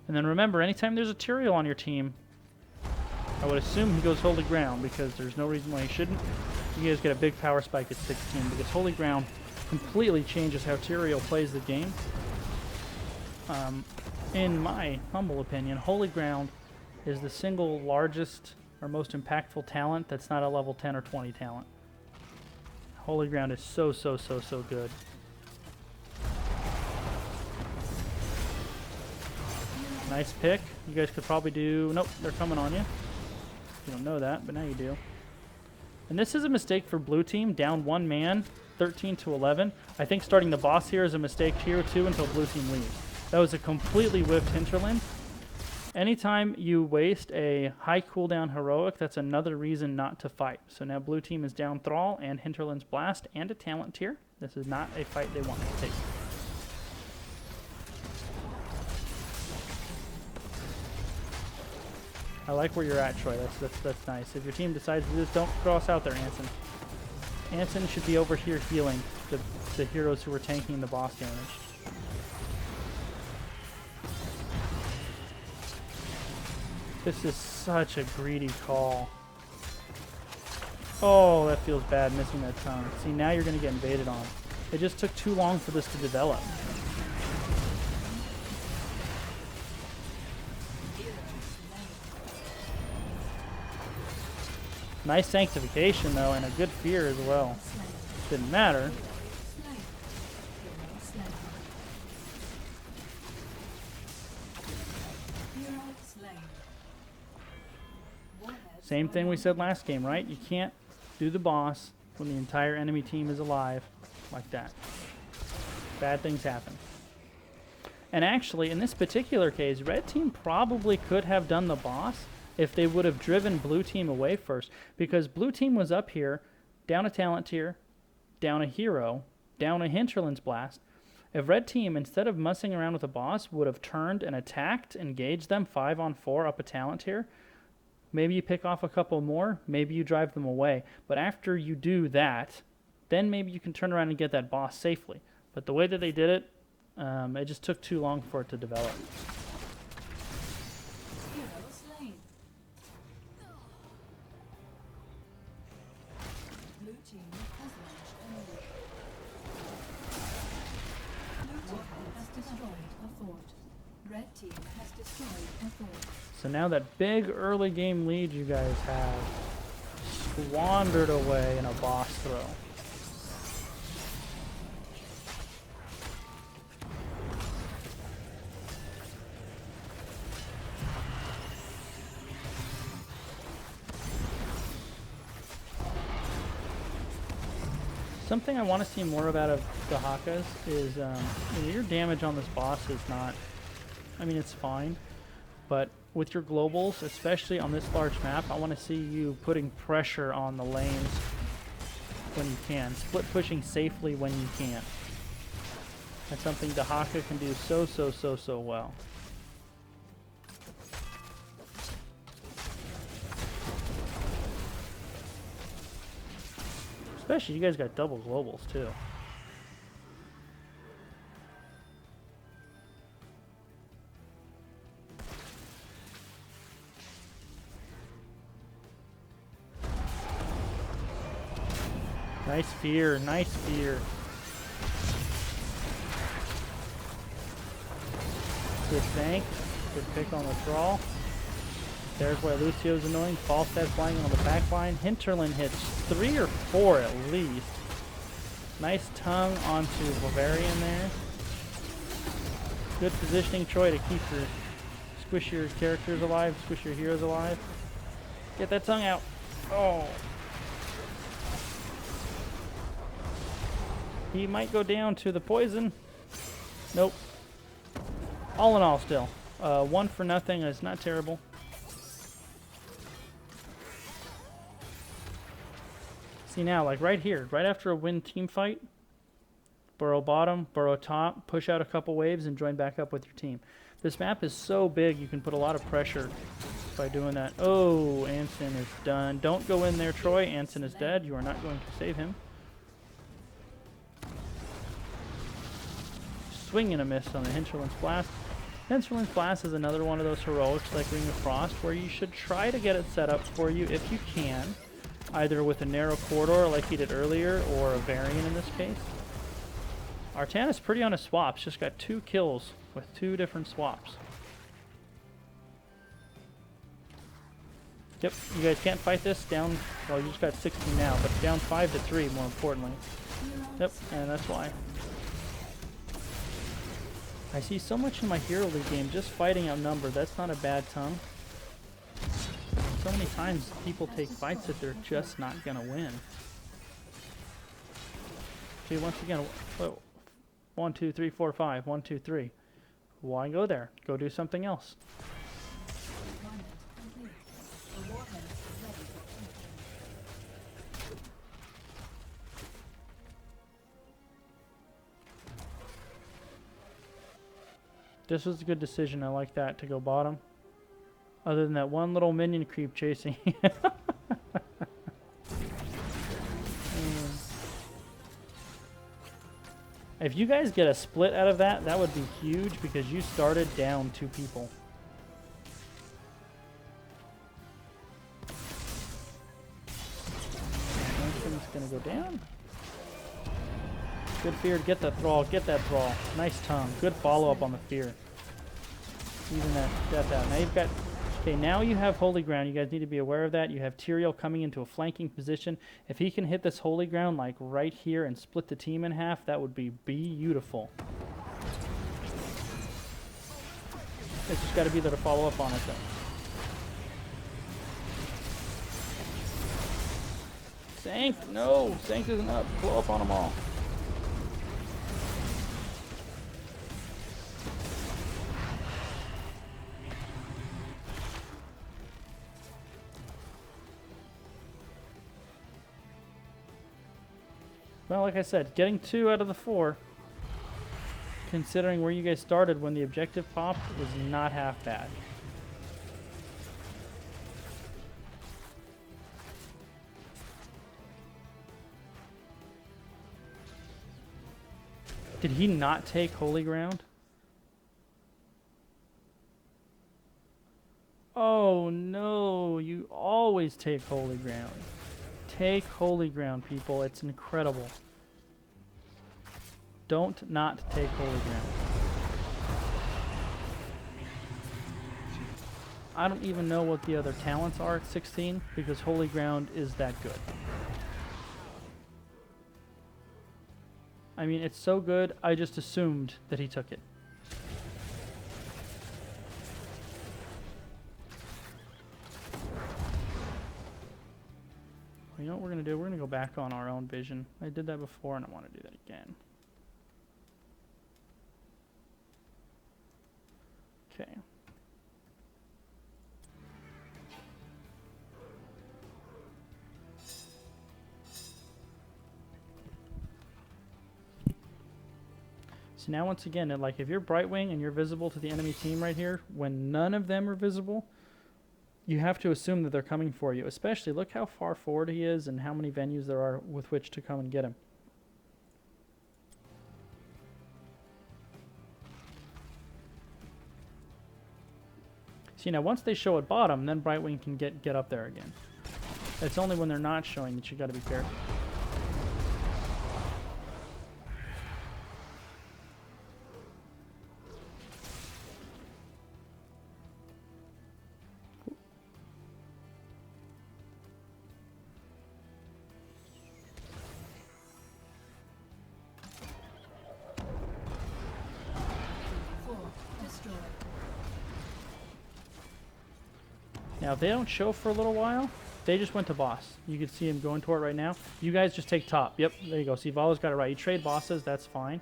And then remember, anytime there's a Tyrael on your team, I would assume he goes Holy Ground because there's no reason why he shouldn't. You guys get a big power spike at 16 because Holy Ground completely changes how Tyrael plays the game. In my humble opinion, Holy Ground is the single largest or most impactful talent that's not a level 10 or 20 talent. Holy Ground is so good. Nice pick. You guys could probably do... Nope, they're coming on you. You don't know that, but now you do. And this is a mistake for blue team. Down one man, 13 to 11. I think starting the boss here is a mistake here too until blue team leaves. That was a completely whiffed hinterland. Anytime you waste a high cooldown heroic, that's another reason not to fight. So now blue team is down Thrall and Hinterland's Blast and a talent tier. This is not a fight they want to take. I like where you're at, Troy. That's nice. If your team decides to do this, don't cross out there, Anson. Anson should be over here healing the heroes who are tanking the boss damage. This is such a greedy call. Oh, that feels bad, missing that tongue. See, now you're going to get invaded on. It just took too long for this to develop. Nice sanctification, though, and a good fear as well. Didn't matter. Same thing we said last game, right? You can't do the boss when the entire enemy team is alive like that. Bad things happen. And actually, in this particular case, red team probably could have done the boss if they would have driven blue team away first, because blue team was up here, down a talent tier, down a hero, down a Hinterland's Blast. If red team, instead of mussing around with a boss, would have turned and attacked, engaged them 5-on-4 up a talent tier, maybe you pick off a couple more, maybe you drive them away. But after you do that, then maybe you can turn around and get that boss safely. But the way that they did it, it just took too long for it to develop. Red team has destroyed a fort. So now that big early game lead you guys have squandered away in a boss throw. Something I want to see more about of the Hakas is your damage on this boss is not, I mean, it's fine, but with your globals, especially on this large map, I want to see you putting pressure on the lanes when you can. Split pushing safely when you can. That's something Dahaka can do so well. Especially, you guys got double globals, too. Nice fear, nice fear. Good tank, good pick on the Thrall. There's why Lucio's annoying. Falstad flying on the back line. Hinterland hits 3 or 4 at least. Nice tongue onto Bavarian there. Good positioning, Troy, to keep your squish your characters alive, squish your heroes alive. Get that tongue out. Oh. He might go down to the poison. Nope. All in all, still. 1 for nothing is not terrible. See now, like right here, right after a win team fight, burrow bottom, burrow top, push out a couple waves, and join back up with your team. This map is so big, you can put a lot of pressure by doing that. Oh, Anson is done. Don't go in there, Troy. Anson is dead. You are not going to save him. Swing and a miss on the Hinterland's Blast. Hinterland's Blast is another one of those heroics like Ring of Frost where you should try to get it set up for you if you can, either with a narrow corridor like he did earlier or a variant in this case. Artan is pretty on his swaps, just got 2 kills with 2 different swaps. Yep, you guys can't fight this down. Well, you just got 60 now, but down 5-3 more importantly. Yep, and that's why. I see so much in my Hero League game just fighting outnumbered. That's not a bad tongue. So many times people take fights that they're just not gonna win. See, once again, whoa. 1, 2, 3, 4, 5. 1, 2, 3. Why go there? Go do something else. Deployment complete. The warhead is ready for connection. This was a good decision. I like that to go bottom. Other than that one little minion creep chasing. If you guys get a split out of that, that would be huge because you started down 2 people. One's gonna go down. Good fear to get that thrall, get that thrall. Nice tongue. Good follow-up on the fear. Even that, got that. Now you've got, okay, now you have Holy Ground. You guys need to be aware of that. You have Tyrael coming into a flanking position. If he can hit this Holy Ground like right here and split the team in half, that would be beautiful. It's just got to be there to follow up on it though. Sank, no, Sank isn't up. Blow up on them all. Well, like I said, getting 2 out of the 4, considering where you guys started when the objective popped, was not half bad. Did he not take Holy Ground? Oh no, you always take Holy Ground. Take Holy Ground, people. It's incredible. Don't not take Holy Ground. I don't even know what the other talents are at 16 because Holy Ground is that good. I mean, it's so good, I just assumed that he took it. You know what we're going to do? We're going to go back on our own vision. I did that before and I want to do that again. Okay. So now once again, like if you're Brightwing and you're visible to the enemy team right here, when none of them are visible, you have to assume that they're coming for you. Especially, look how far forward he is and how many venues there are with which to come and get him. See, now once they show at bottom, then Brightwing can get up there again. It's only when they're not showing that you got to be careful. Now, if they don't show for a little while, they just went to boss. You can see him going to it right now. You guys just take top. Yep, there you go. See, Valo's got it right. You trade bosses, that's fine.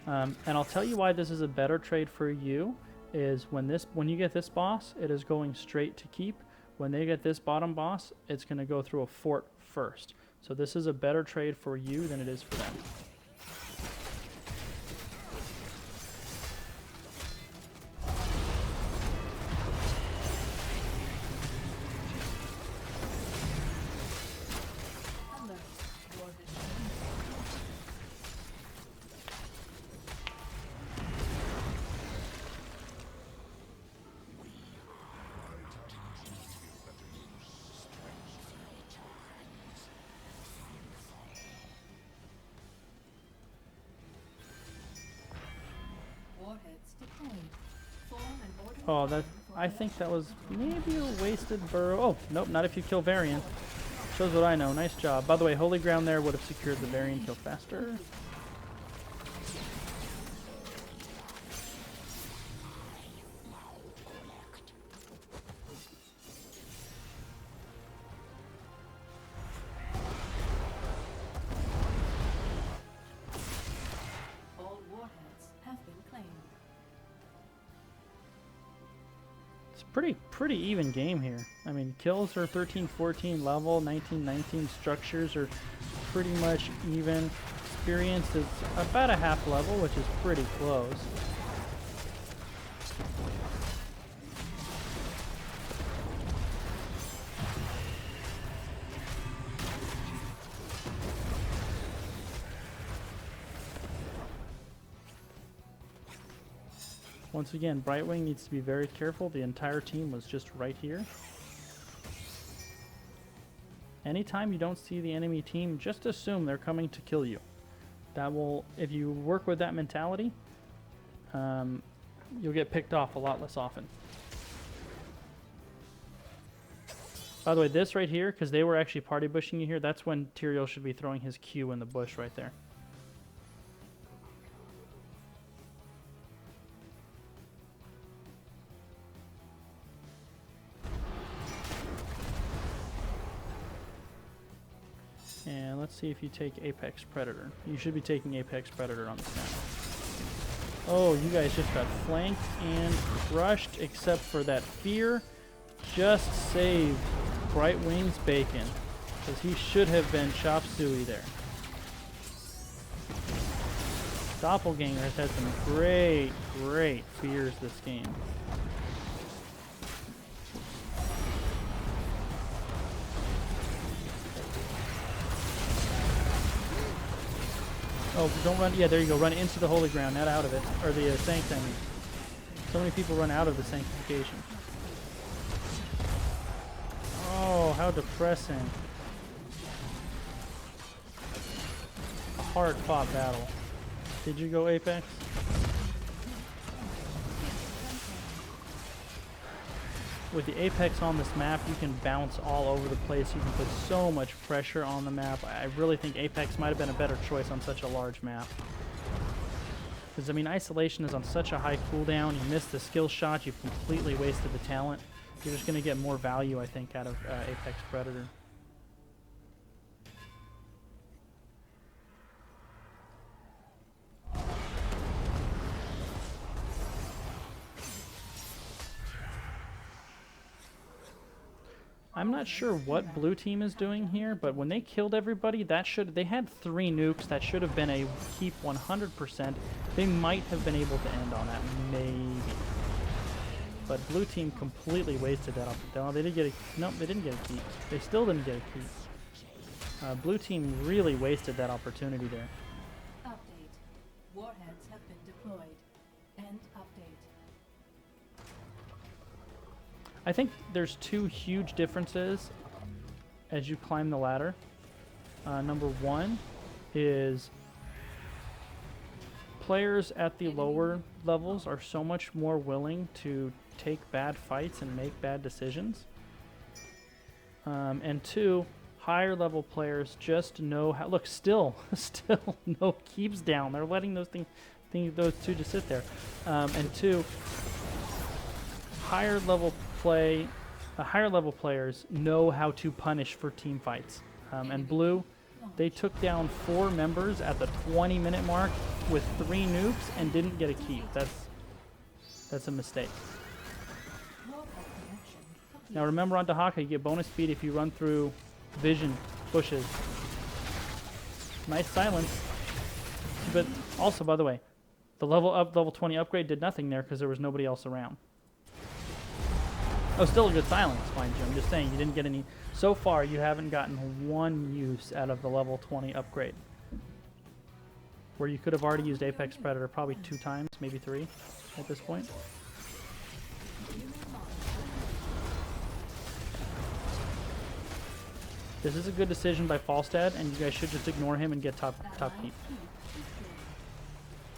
And I'll tell you why this is a better trade for you is when you get this boss, it is going straight to keep. When they get this bottom boss, it's going to go through a fort first. So this is a better trade for you than it is for them. Warheads deployed. Form an order Oh, of that battle I think that was maybe a wasted burrow. Oh, nope, not if you kill Varian. Shows what I know. Nice job. By the way, Holy Ground there would have secured the Varian kill faster. All warheads have been claimed. It's pretty even game here. I mean, kills are 13-14 level, 19-19 structures are pretty much even. Experience is about a half level, which is pretty close. Once again, Brightwing needs to be very careful. The entire team was just right here. Anytime you don't see the enemy team, just assume they're coming to kill you. That will, if you work with that mentality, you'll get picked off a lot less often. By the way, this right here, because they were actually party bushing you here, that's when Tyrael should be throwing his Q in the bush right there. And let's see if you take Apex Predator. You should be taking Apex Predator on the snap. Oh, you guys just got flanked and crushed, except for that fear. Just saved Brightwing's bacon, because he should have been chop suey there. Doppelganger has had some great fears this game. Oh, don't run. Yeah, there you go. Run into the holy ground, not out of it. Or the sanctum. So many people run out of the sanctification. Oh, how depressing. A hard-fought battle. Did you go Apex? With the Apex on this map, you can bounce all over the place. You can put so much pressure on the map. I really think Apex might have been a better choice on such a large map. Because, I mean, Isolation is on such a high cooldown. You miss the skill shot, you've completely wasted the talent. You're just going to get more value, I think, out of Apex Predator. I'm not sure what blue team is doing here, but when they killed everybody, they had 3 nukes. That should have been a keep 100%. They might have been able to end on that, maybe. But blue team completely wasted that opportunity. They did get a, nope, they didn't get a keep. They still didn't get a keep. Blue team really wasted that opportunity there. Update. Warheads have been deployed. End update. I think there's 2 huge differences as you climb the ladder. Number 1 is players at the lower levels are so much more willing to take bad fights and make bad decisions. And 2, higher level players just know how. Look, still no keeps down. They're letting those those 2 just sit there. And 2, higher level players know how to punish for team fights. And blue, they took down 4 members at the 20-minute mark with 3 nukes and didn't get a keep. That's a mistake. Now remember on Dahaka, you get bonus speed if you run through vision bushes. Nice silence. But also, by the way, the level 20 upgrade did nothing there because there was nobody else around. Oh, still a good silence, mind you. I'm just saying you didn't get any. So far, you haven't gotten 1 use out of the level 20 upgrade. Where you could have already used Apex Predator probably 2 times, maybe 3 at this point. This is a good decision by Falstad, and you guys should just ignore him and get top keep.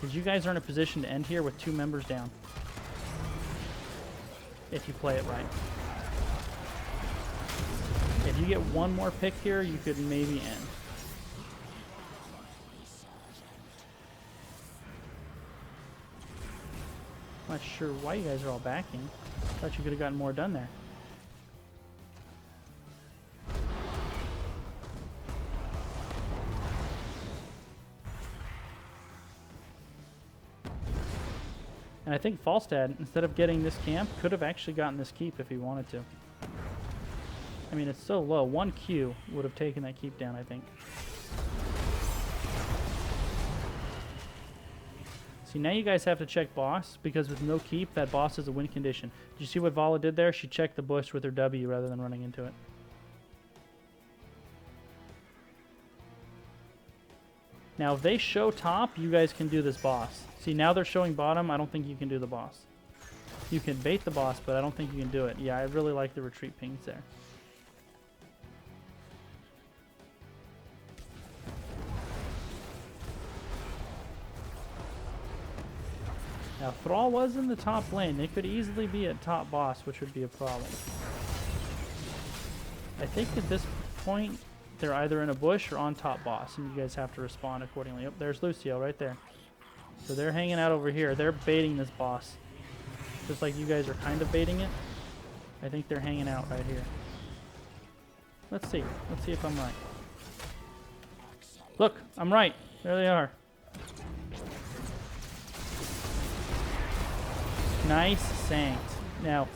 Because you guys are in a position to end here with 2 members down. if you play it right. If you get one more pick here, you could maybe end. I'm not sure why you guys are all backing. Thought you could have gotten more done there. And I think Falstad, instead of getting this camp, could have actually gotten this keep if he wanted to. I mean, it's so low. 1 Q would have taken that keep down, I think. See, now you guys have to check boss, because with no keep, that boss is a win condition. Did you see what Vala did there? She checked the bush with her W rather than running into it. Now, if they show top, you guys can do this boss. See, now they're showing bottom. I don't think you can do the boss. You can bait the boss, but I don't think you can do it. Yeah, I really like the retreat pings there. Now, Thrall was in the top lane. They could easily be at top boss, which would be a problem. I think at this point, they're either in a bush or on top boss, and you guys have to respond accordingly. Oh, there's Lucio right there. So they're hanging out over here. They're baiting this boss. Just like you guys are kind of baiting it. I think they're hanging out right here. Let's see. Let's see if I'm right. Look, I'm right. There they are. Nice sanct. Now,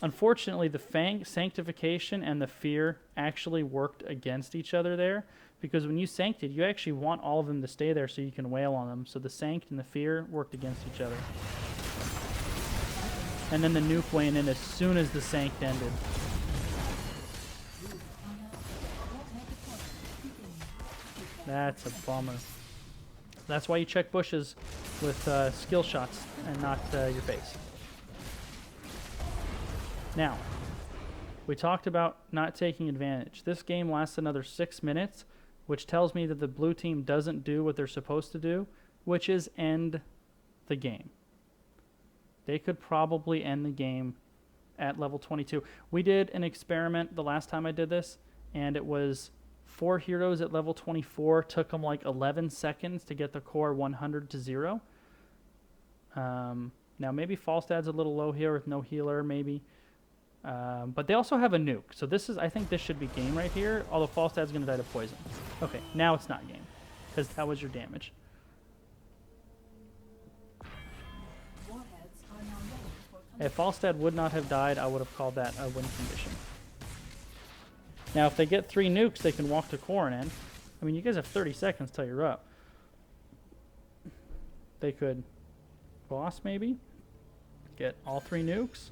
unfortunately, the sanctification and the fear actually worked against each other there, because when you sancted, you actually want all of them to stay there so you can wail on them. So the sanct and the fear worked against each other. And then the nuke went in as soon as the sanct ended. That's a bummer. That's why you check bushes with skill shots and not your face. Now, we talked about not taking advantage. This game lasts another 6 minutes, which tells me that the blue team doesn't do what they're supposed to do, which is end the game. They could probably end the game at level 22. We did an experiment the last time I did this, and it was 4 heroes at level 24. Took them like 11 seconds to get the core 100 to 0. Now, maybe Falstad's a little low here with no healer, maybe. But they also have a nuke. So this is, I think this should be game right here, although Falstad's going to die to poison. Okay, now it's not game, because that was your damage. If Falstad would not have died, I would have called that a win condition. Now, if they get 3 nukes, they can walk to core and end. I mean, you guys have 30 seconds till you're up. They could boss, maybe. Get all 3 nukes.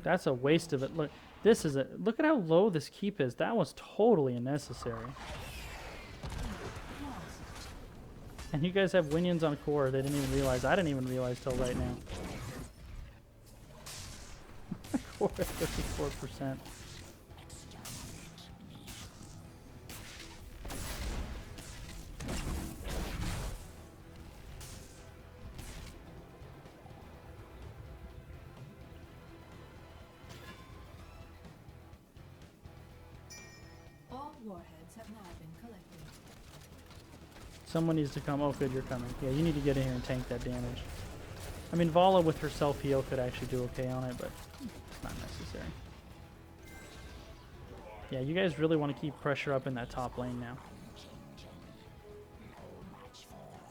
That's a waste of it. Look, this is look at how low this keep is. That was totally unnecessary. And you guys have Winions on core. They didn't even realize. I didn't even realize till right now. Core at 54%. Warheads have now been collected. Someone needs to come. Oh, good, you're coming. Yeah, you need to get in here and tank that damage. I mean, Vala with her self-heal could actually do okay on it, but it's not necessary. Yeah, you guys really want to keep pressure up in that top lane now.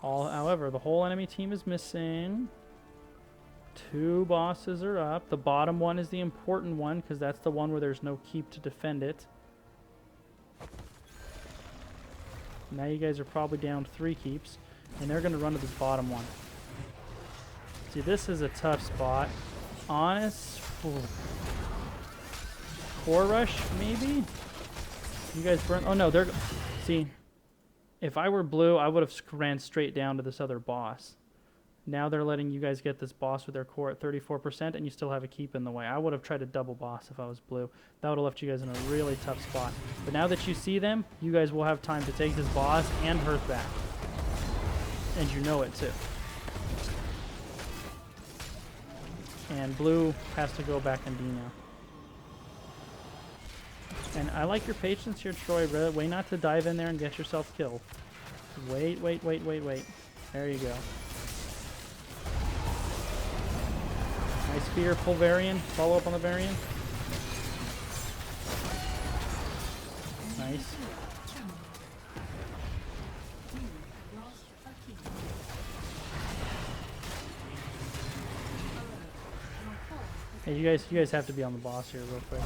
However, the whole enemy team is missing. 2 bosses are up. The bottom one is the important one, because that's the one where there's no keep to defend it. Now you guys are probably down 3 keeps, and they're going to run to this bottom one. See, this is a tough spot. Honest. Ooh. Core rush, maybe? You guys burn. Oh, no, they're. See, if I were blue, I would have ran straight down to this other boss. Now they're letting you guys get this boss with their core at 34%, and you still have a keep in the way. I would have tried a double boss if I was blue. That would have left you guys in a really tough spot. But now that you see them, you guys will have time to take this boss and Hearth back. And you know it too. And blue has to go back in D now. And I like your patience here, Troy. Wait not to dive in there and get yourself killed. Wait. There you go. Nice spear, pull Varian. Follow up on the Varian. Nice. Hey, you guys have to be on the boss here real quick.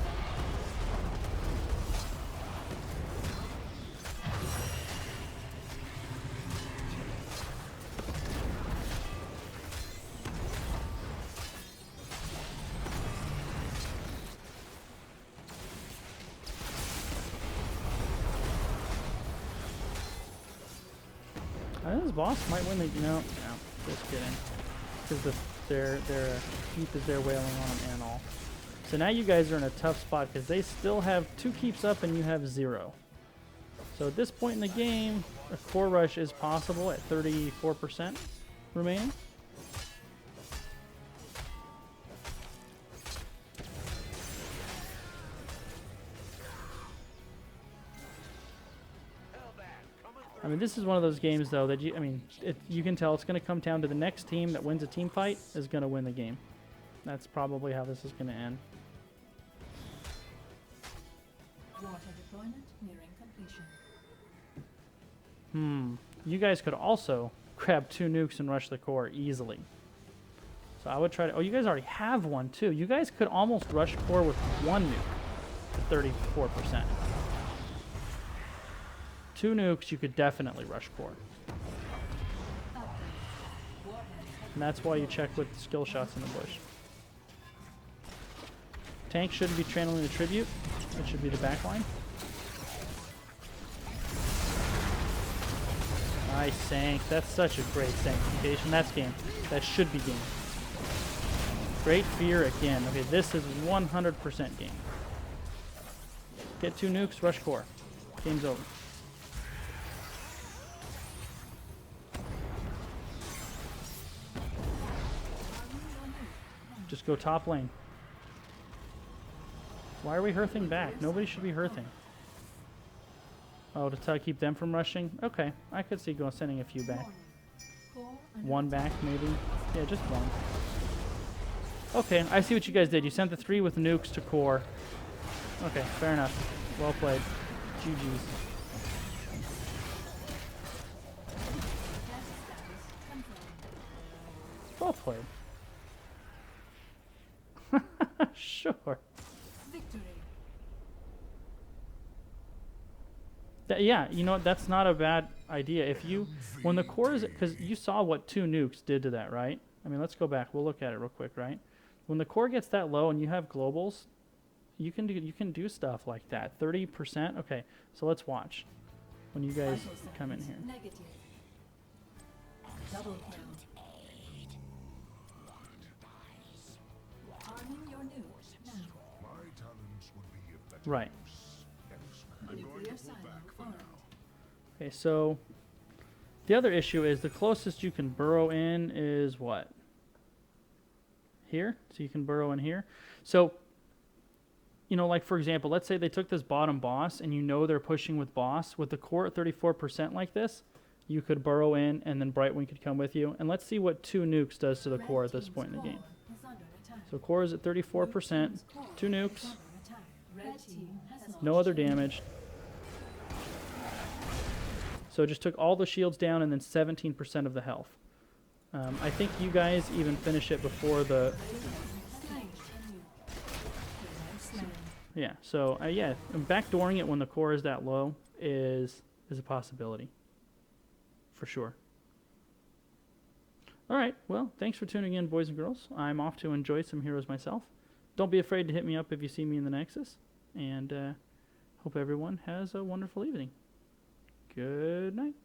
I think this boss might win the... No, just kidding. Because their keep is there wailing on them and all. So now you guys are in a tough spot because they still have 2 keeps up and you have 0. So at this point in the game, a core rush is possible at 34% remaining. I mean, this is one of those games, though, that you can tell it's going to come down to the next team that wins a team fight is going to win the game. That's probably how this is going to end. Water deployment nearing completion. You guys could also grab 2 nukes and rush the core easily. So I would try to... Oh, you guys already have one, too. You guys could almost rush core with 1 nuke to 34%. 2 nukes, you could definitely rush core. And that's why you check with the skill shots in the bush. Tank shouldn't be channeling the tribute. It should be the backline. Nice Sank. That's such a great sanctification. That's game. That should be game. Great fear again. Okay, this is 100% game. Get 2 nukes, rush core. Game's over. Just go top lane. Why are we hearthing back? Nobody should be hearthing. Oh, to keep them from rushing? Okay, I could see sending a few back. 1 back, maybe. Yeah, just 1. Okay, I see what you guys did. You sent the 3 with nukes to core. Okay, fair enough. Well played. GG's. Well played. Sure. Victory. Yeah, you know what? That's not a bad idea. If you, when the core is, because you saw what 2 nukes did to that, right? I mean, let's go back. We'll look at it real quick, right? When the core gets that low and you have globals, you can do stuff like that. 30%. Okay, so let's watch. When you guys come in here. Negative. Double kill. Arming your nukes now. My talents would be of better Right. Nuclear silo armed. Okay, so the other issue is the closest you can burrow in is what? Here? So you can burrow in here. So, you know, like for example, let's say they took this bottom boss and you know they're pushing with boss. With the core at 34% like this, you could burrow in and then Brightwing could come with you. And let's see what 2 nukes does to the core at this point in the game. So core is at 34%, 2 nukes, no other damage. So it just took all the shields down and then 17% of the health. I think you guys even finish it before the... Yeah, so yeah, backdooring it when the core is that low is a possibility. For sure. All right, well, thanks for tuning in, boys and girls. I'm off to enjoy some heroes myself. Don't be afraid to hit me up if you see me in the Nexus. And hope everyone has a wonderful evening. Good night.